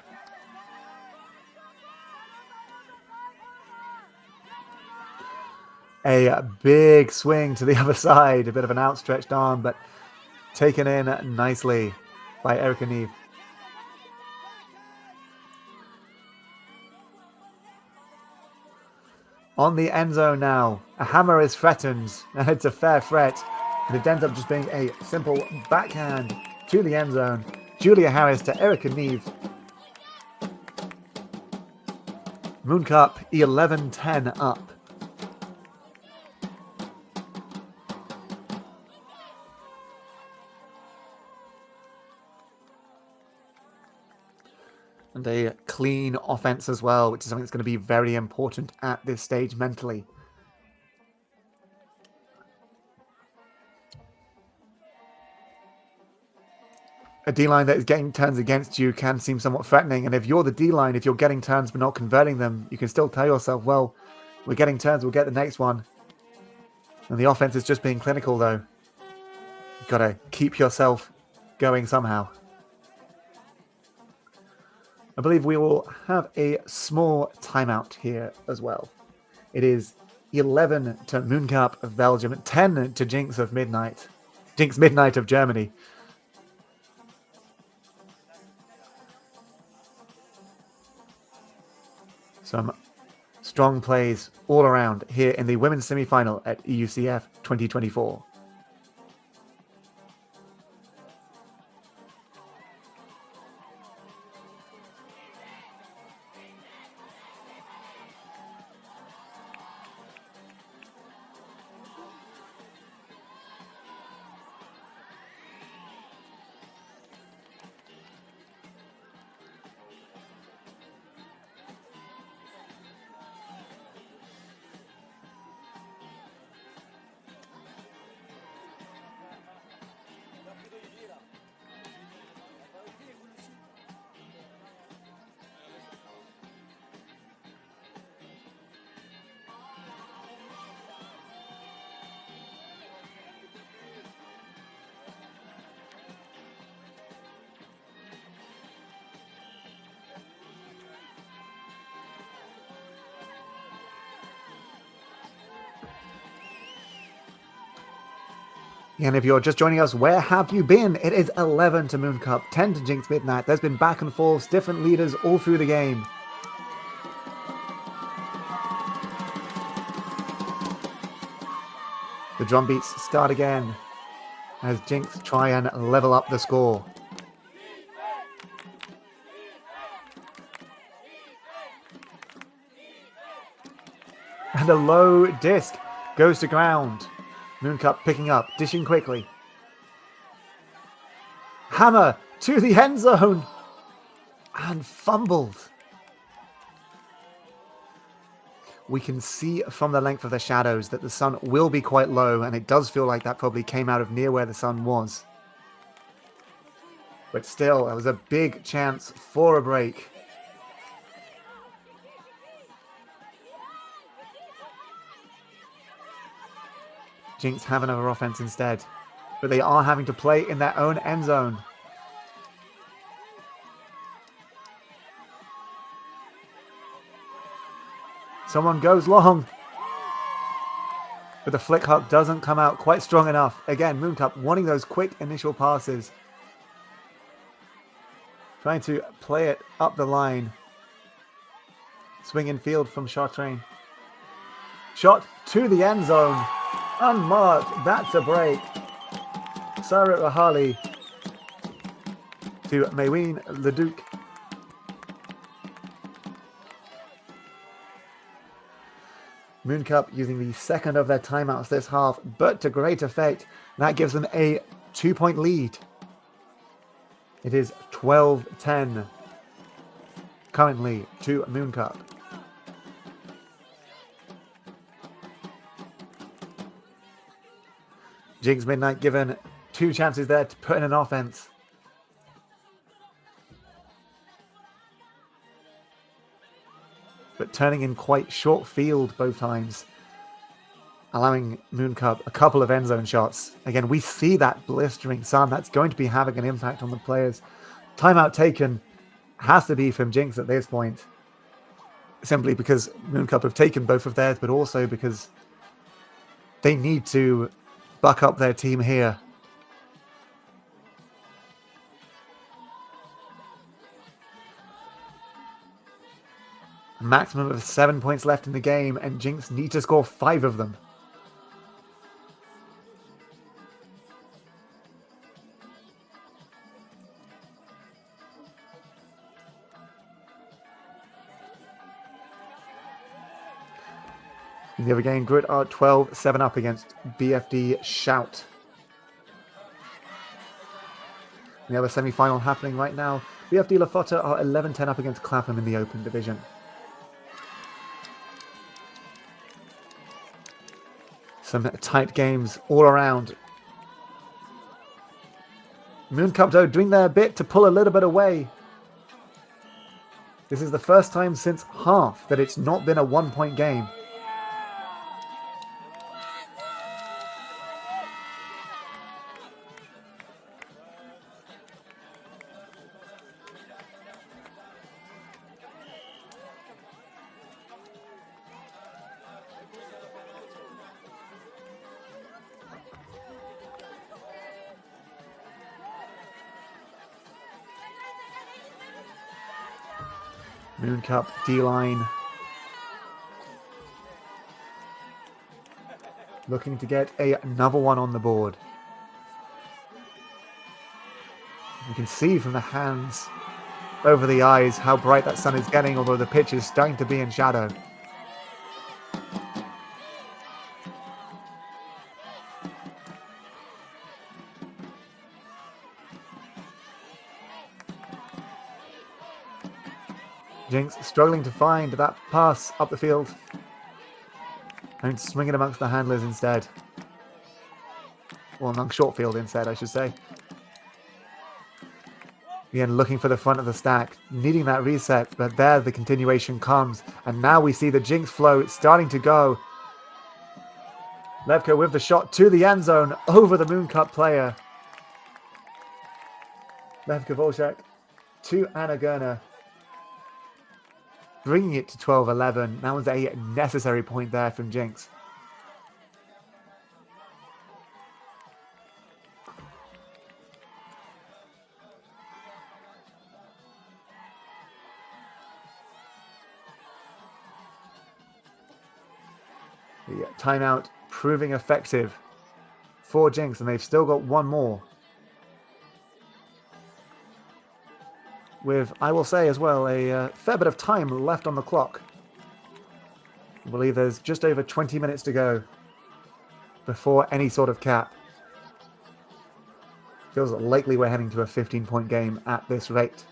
A big swing to the other side, a bit of an outstretched arm, but taken in nicely by Erica Neve. On the end zone now, a hammer is threatened, and it's a fair threat. And it ends up just being a simple backhand to the end zone. Julia Harris to Erica Neve. Mooncup 11-10 up. And a clean offense as well, which is something that's going to be very important at this stage mentally. A D-line that is getting turns against you can seem somewhat threatening. And if you're the D-line, if you're getting turns but not converting them, you can still tell yourself, well, we're getting turns, we'll get the next one. And the offense is just being clinical, though. You've got to keep yourself going somehow. I believe we will have a small timeout here as well. It is 11 to Mooncup of Belgium, 10 to Jinx of Midnight. Jinx Midnight of Germany. Some strong plays all around here in the women's semi-final at EUCF 2024. And if you're just joining us, where have you been? It is 11 to Mooncup, 10 to Jinx Midnight. There's been back and forths, different leaders all through the game. The drum beats start again as Jinx try and level up the score. And a low disc goes to ground. Mooncup picking up, dishing quickly. Hammer to the end zone. And fumbled. We can see from the length of the shadows that the sun will be quite low, and it does feel like that probably came out of near where the sun was. But still, there was a big chance for a break. Jinx have another offense instead, but they are having to play in their own end zone. Someone goes long, but the flick hook doesn't come out quite strong enough. Again, Mooncup wanting those quick initial passes. Trying to play it up the line. Swing in field from Chartrain. Shot to the end zone. Unmarked. That's a break. Sarah Rahali to Mayween Leduc. Mooncup using the second of their timeouts this half, but to great effect. That gives them a 2-point lead. It is 12-10 currently to Mooncup. Jinx Midnight given 2 chances there to put in an offense. But turning in quite short field both times, allowing Mooncup a couple of end zone shots. Again, we see that blistering sun. That's going to be having an impact on the players. Timeout taken has to be from Jinx at this point. Simply because Mooncup have taken both of theirs, but also because they need to buck up their team here. A maximum of 7 points left in the game, and Jinx need to score 5 of them. In the other game, Grit are 12-7 up against BFD Shout. The other semi-final happening right now. BFD Lafota are 11-10 up against Clapham in the Open Division. Some tight games all around. Mooncup, though, doing their bit to pull a little bit away. This is the first time since half that it's not been a 1-point game. Mooncup D-line looking to get another one on the board. You can see from the hands over the eyes how bright that sun is getting, although the pitch is starting to be in shadow. Jinx struggling to find that pass up the field. And swing it amongst the handlers instead. Well, among short field instead, I should say. Again, looking for the front of the stack, needing that reset, but there the continuation comes. And now we see the Jinx flow starting to go. Levko with the shot to the end zone over the Mooncup player. Levko Volchak to Anna Gerner. Bringing it to 12-11. That was a necessary point there from Jinx. The timeout proving effective for Jinx, and they've still got one more. With, I will say as well, a fair bit of time left on the clock. I believe there's just over 20 minutes to go before any sort of cap. Feels likely we're heading to a 15-point game at this rate.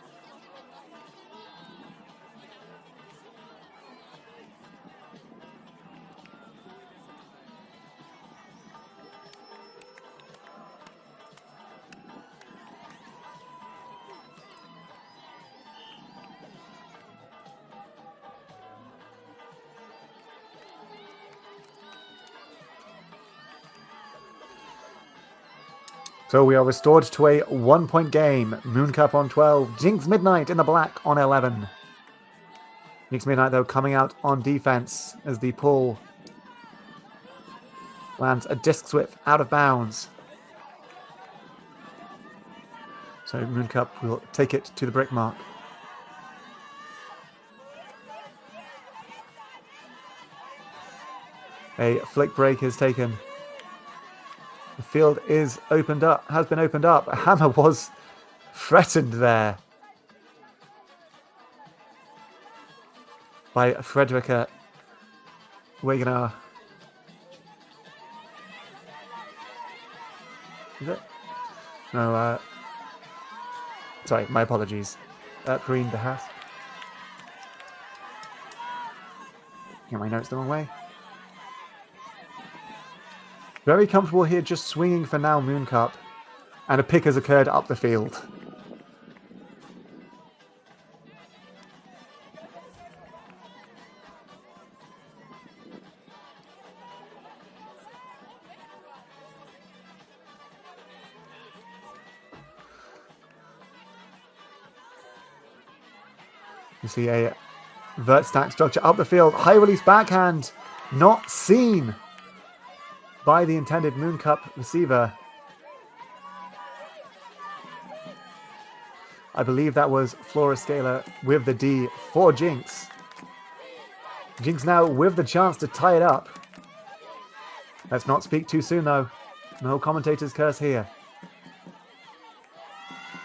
So we are restored to a 1-point game. Mooncup on 12. Jinx Midnight in the black on 11. Jinx Midnight, though, coming out on defense as the pull lands a disc swift out of bounds. So Mooncup will take it to the brick mark. A flick break is taken. The field is opened up, has been opened up. A hammer was threatened there by Frederica Wegener. Is it? No, sorry, my apologies. Perrine de Haas. Get my notes the wrong way. Very comfortable here, just swinging for now, Mooncup. And a pick has occurred up the field. You see a vert stack structure up the field. High release backhand. Not seen by the intended Mooncup receiver. I believe that was Flora Scalar with the D for Jinx. Jinx now with the chance to tie it up. Let's not speak too soon though. No commentator's curse here.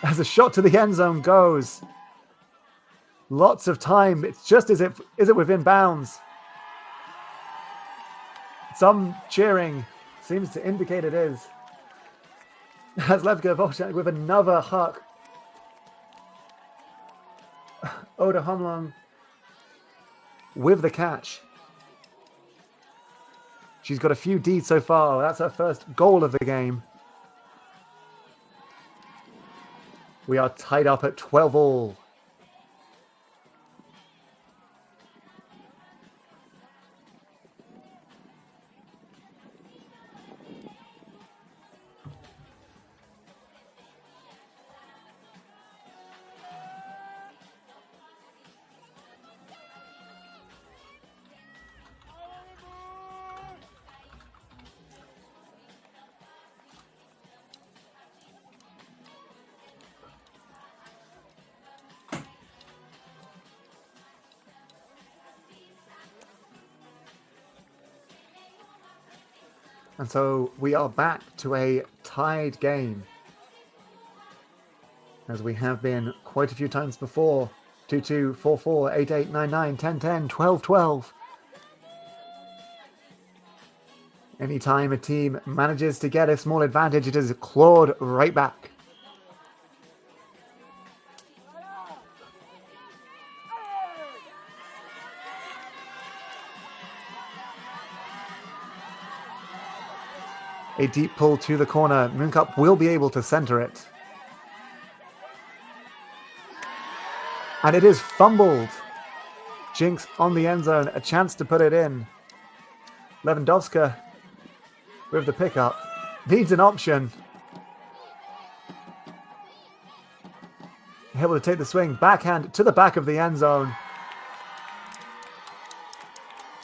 As a shot to the end zone goes. Lots of time. It's just as if, is it within bounds? Some cheering seems to indicate it is. As Levka Volchak with another huck. Oda Humlong with the catch. She's got a few Ds so far. That's her first goal of the game. We are tied up at 12 all. And so we are back to a tied game, as we have been quite a few times before. 2-2, 4-4, 8-8, 9-9, 10-10, 12-12. Anytime a team manages to get a small advantage, it is clawed right back. A deep pull to the corner. Mooncup will be able to center it. And it is fumbled. Jinx on the end zone. A chance to put it in. Lewandowska with the pickup. Needs an option. Able to take the swing. Backhand to the back of the end zone.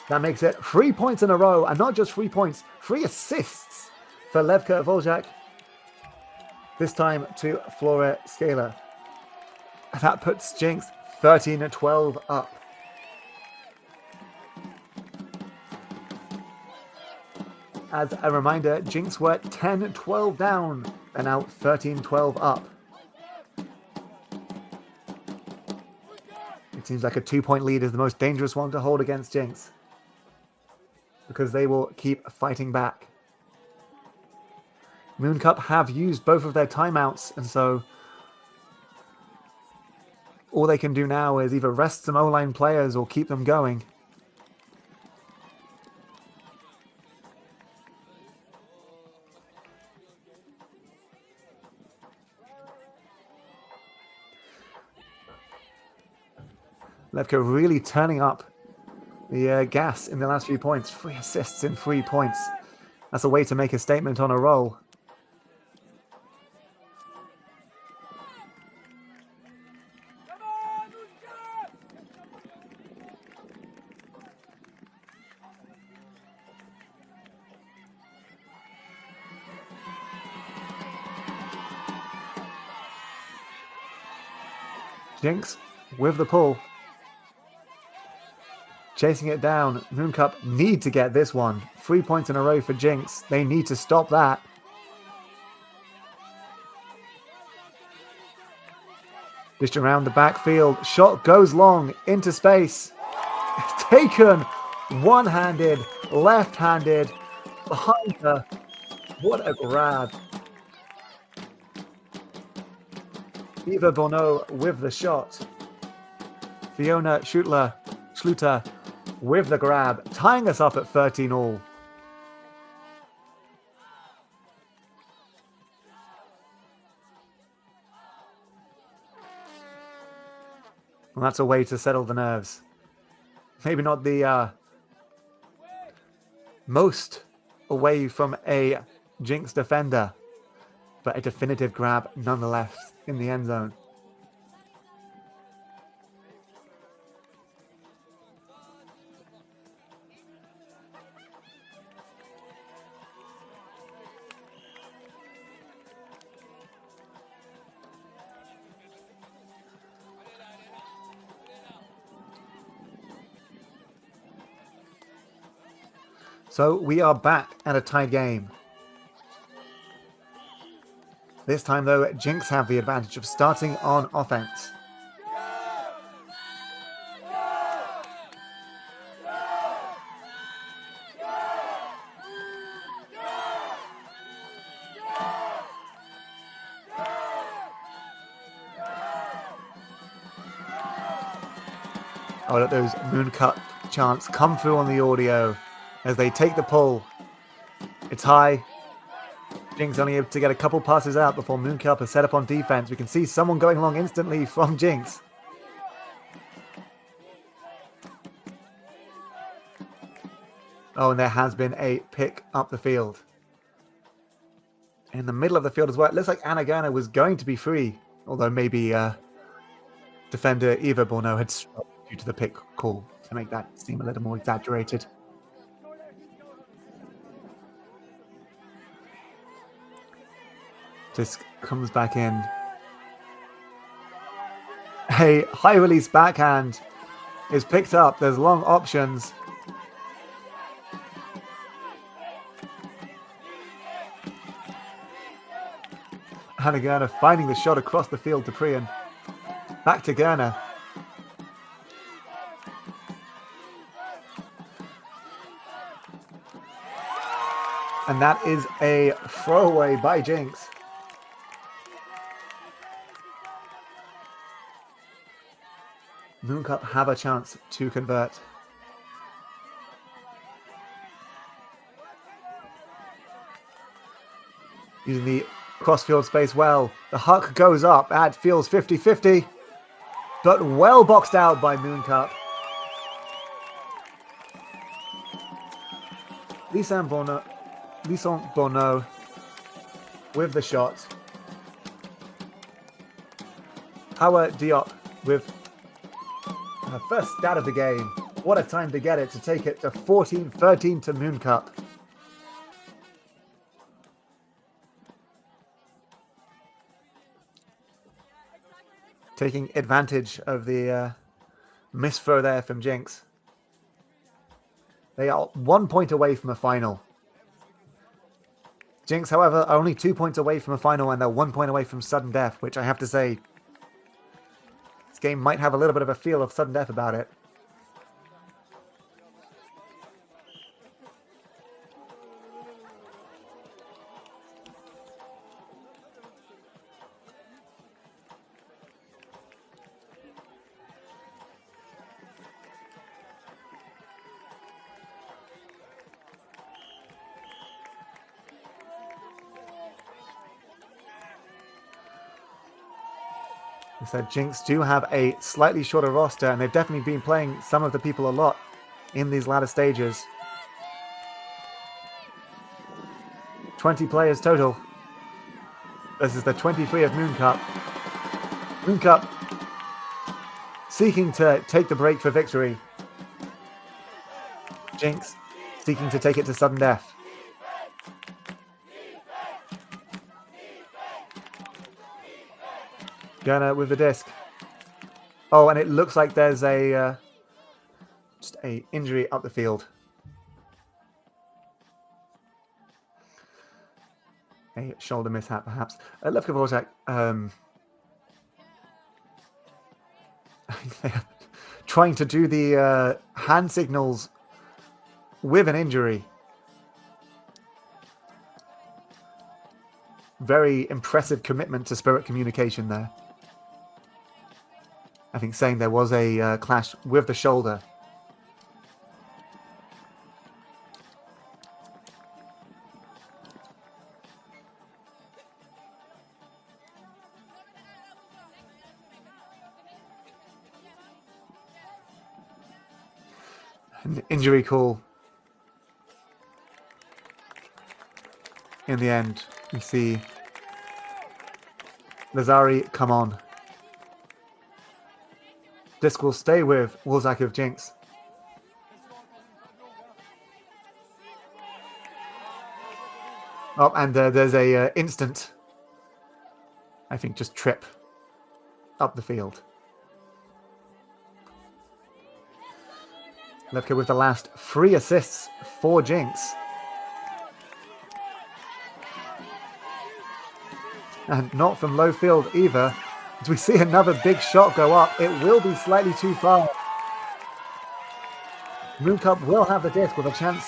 That makes it 3 points in a row. And not just 3 points, 3 assists for Levka Volchak. This time to Flora Scalar. That puts Jinx 13-12 up. as a reminder, Jinx were 10-12 down and now 13-12 up. It seems like a 2-point lead is the most dangerous one to hold against Jinx, because they will keep fighting back. Mooncup have used both of their timeouts, and so all they can do now is either rest some O-line players or keep them going. Levko really turning up the gas in the last few points. 3 assists in 3 points. That's a way to make a statement on a roll. Jinx with the pull. Chasing it down. Mooncup need to get this one. 3 points in a row for Jinx. They need to stop that. Just around the backfield. Shot goes long into space. Taken one-handed, left-handed, behind her. What a grab. Eva Bono with the shot. Fiona Schluter with the grab, tying us up at 13 all. Well, that's a way to settle the nerves. Maybe not the most away from a Jinx defender, but a definitive grab nonetheless in the end zone. So we are back at a tied game. This time, though, Jinx have the advantage of starting on offense. Oh, let those Mooncup chants come through on the audio as they take the pull. It's high. Jinx only able to get a couple passes out before Mooncup is set up on defense. We can see someone going long instantly from Jinx. Oh, and there has been a pick up the field. In the middle of the field as well. It looks like Anna Gerner was going to be free, although maybe defender Eva Bono had stopped due to the pick call to make that seem a little more exaggerated. This comes back in. A high release backhand is picked up. There's long options. Hannah Gerner finding the shot across the field to Priyan. Back to Gerner. And that is a throwaway by Jinx. Mooncup have a chance to convert. Using the crossfield space well. The huck goes up. That feels 50-50. But well boxed out by Mooncup. Lisanne Bono with the shot. Hawa Diop with her first stat of the game. What a time to get it, to take it to 14-13 to Mooncup. Taking advantage of the miss throw there from Jinx. They are 1 point away from a final. Jinx, however, are only 2 points away from a final, and they're 1 point away from sudden death, which I have to say, this game might have a little bit of a feel of sudden death about it. So Jinx do have a slightly shorter roster, and they've definitely been playing some of the people a lot in these latter stages. 20 players total. This is the 23 of Mooncup. Mooncup seeking to take the break for victory. Jinx seeking to take it to sudden death. Gunner with the disc. Oh, and it looks like there's a just a injury up the field. A shoulder mishap, perhaps. Lefka Vortek, trying to do the hand signals with an injury. Very impressive commitment to spirit communication there. I think saying there was a clash with the shoulder. An injury call. In the end, we see Lazari come on. Disc will stay with Wolzak of Jinx. Oh, and there's a instant, I think, just trip up the field. Lefka with the last 3 assists for Jinx. And not from low field either. As we see another big shot go up, it will be slightly too far. Mooncup will have the disc with a chance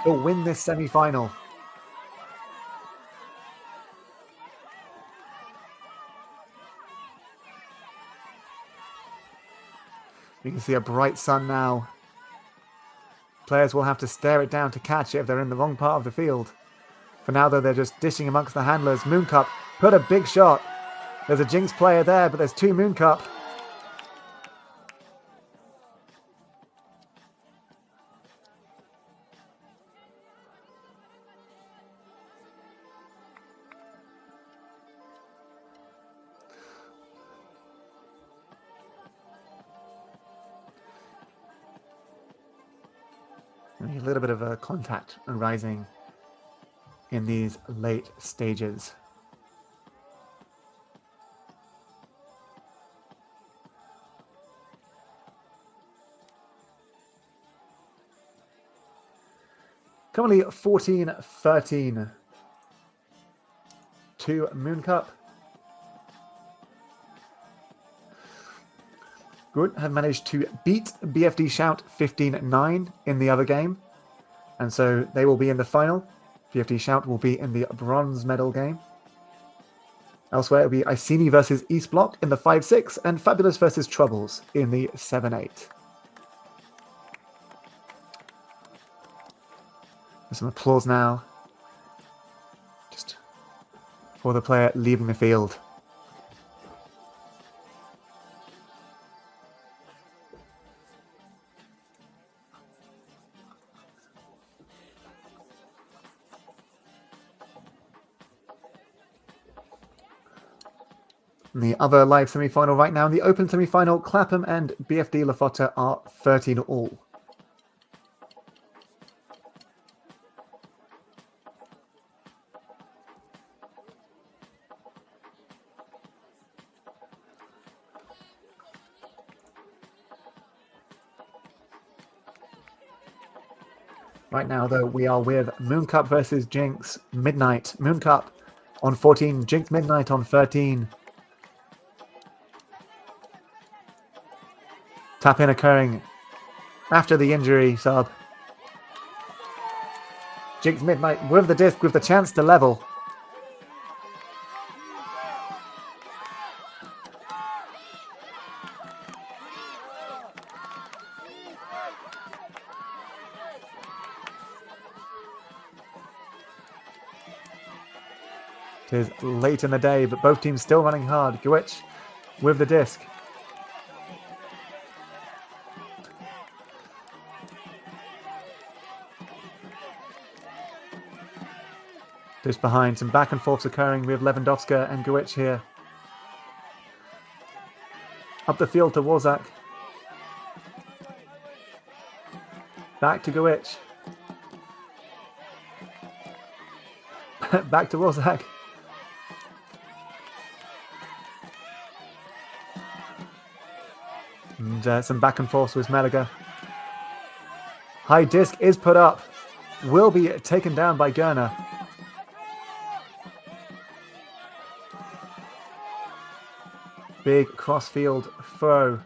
to win this semi-final. You can see a bright sun now. Players will have to stare it down to catch it if they're in the wrong part of the field. For now, though, they're just dishing amongst the handlers. Mooncup put a big shot. There's a Jinx player there, but there's 2 Mooncup. A little bit of a contact arising in these late stages. Currently 14-13 to Mooncup. Good have managed to beat BFD Shout 15-9 in the other game. And so they will be in the final. BFD Shout will be in the bronze medal game. Elsewhere, it will be Iceni versus East Block in the 5-6 and Fabulous versus Troubles in the 7-8. There's some applause now. Just for the player leaving the field. In the other live semi-final right now, in the open semi-final, Clapham and BFD Lofoten are 13 all. Right now, though, we are with Mooncup versus Jinx Midnight. Mooncup on 14, Jinx Midnight on 13. Tap in occurring after the injury sub. Jinx Midnight with the disc with the chance to level. It is late in the day, but both teams still running hard. Gwitch with the disc. Just behind, some back and forths occurring with Lewandowska and Gwitch here. Up the field to Warzak. Back to Gwitch. Back to Warzak. And some back and forth with Meliga. High disc is put up. Will be taken down by Gerner. Big cross-field throw.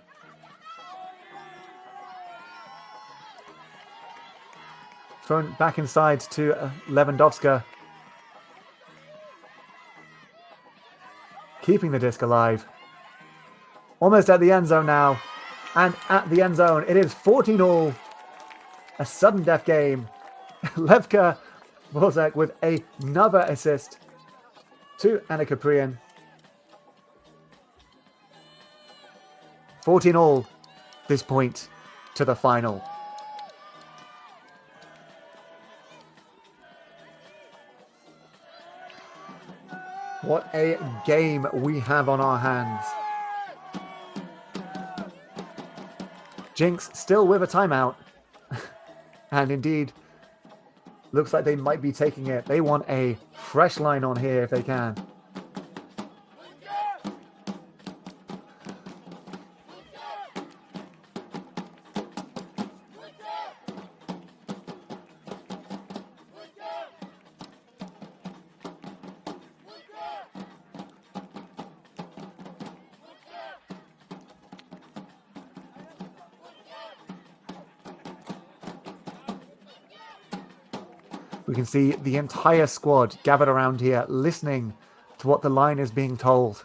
Thrown back inside to Lewandowska. Keeping the disc alive. Almost at the end zone now. And at the end zone, it is 14-all. A sudden death game. Levka Wozek with another assist to Anna Caprian. 14-all this point to the final. What a game we have on our hands. Jinx still with a timeout. And indeed, looks like they might be taking it. They want a fresh line on here if they can. We can see the entire squad gathered around here, listening to what the line is being told.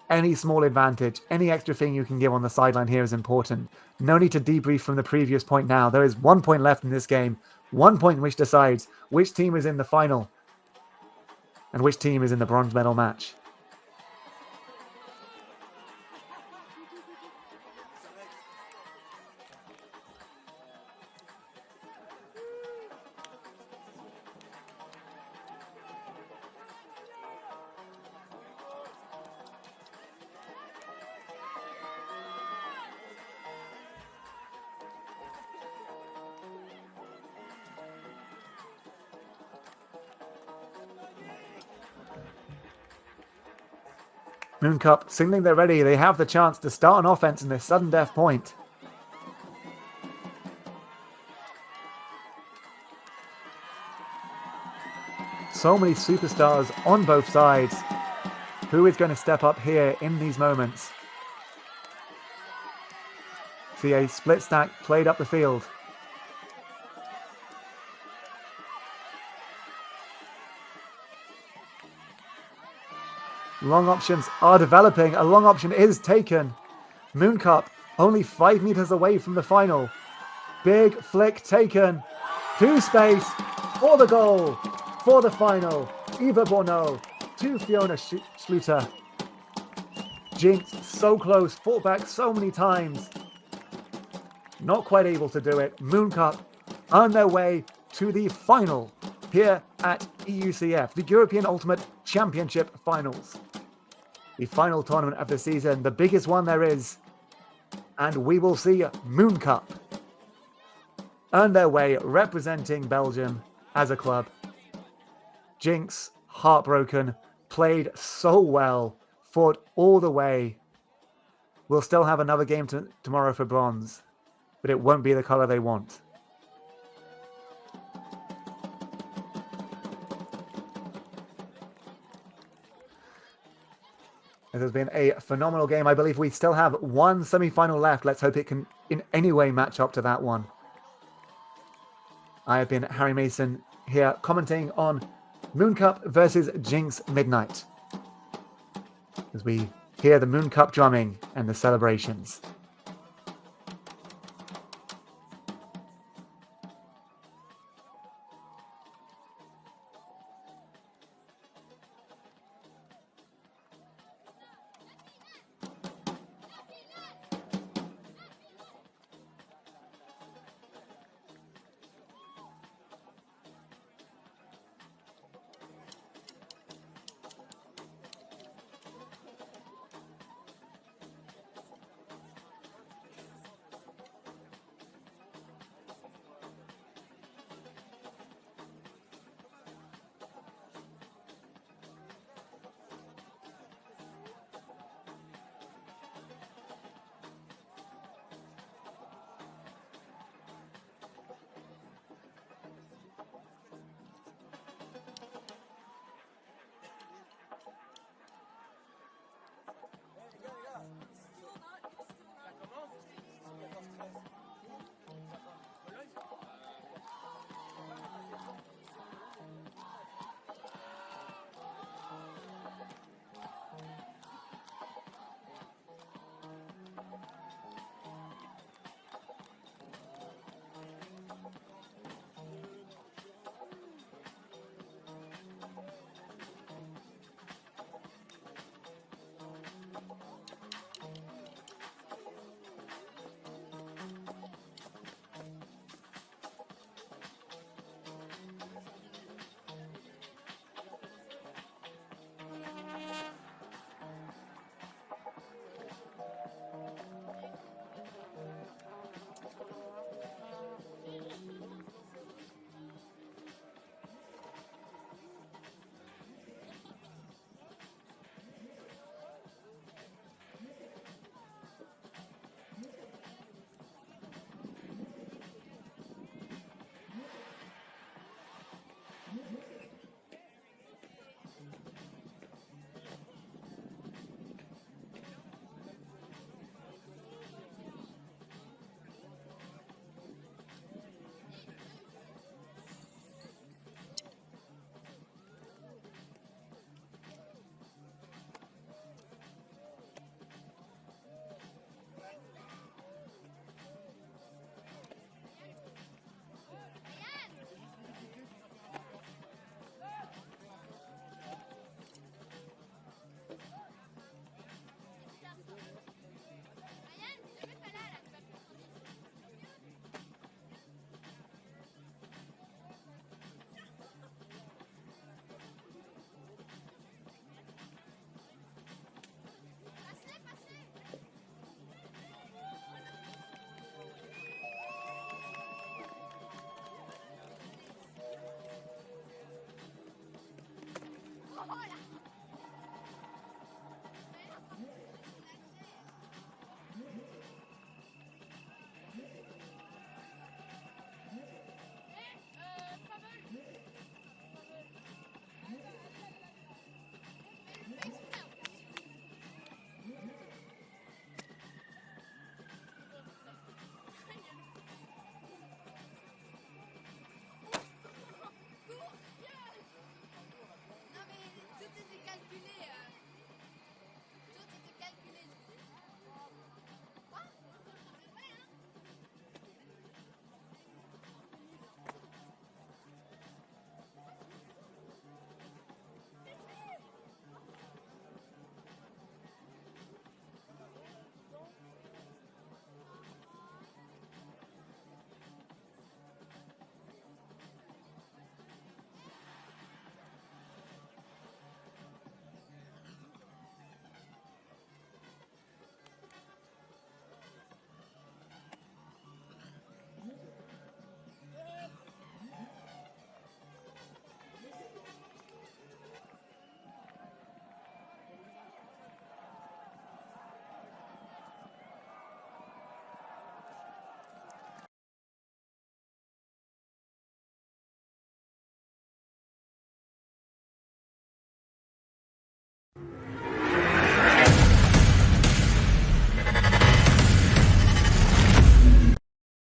Any small advantage, any extra thing you can give on the sideline here is important. No need to debrief from the previous point now. There is 1 point left in this game. 1 point which decides which team is in the final and which team is in the bronze medal match. Mooncup signaling they're ready. They have the chance to start an offense in this sudden death point. So many superstars on both sides. Who is going to step up here in these moments? See a split stack played up the field. Long options are developing. A long option is taken. Mooncup only 5 meters away from the final. Big flick taken. To space for the goal. For the final. Eva Bourneau to Fiona Schluter. Jinx so close. Fought back so many times. Not quite able to do it. Mooncup on their way to the final here at EUCF, the European Ultimate Championship Finals. The final tournament of the season, the biggest one there is. And we will see Mooncup earn their way representing Belgium as a club. Jinx, heartbroken, played so well, fought all the way. We'll still have another game tomorrow for bronze, but it won't be the colour they want. It has been a phenomenal game. I believe we still have one semi-final left. Let's hope it can in any way match up to that one. I have been Harry Mason here commenting on Mooncup versus Jinx Midnight, as we hear the Mooncup drumming and the celebrations.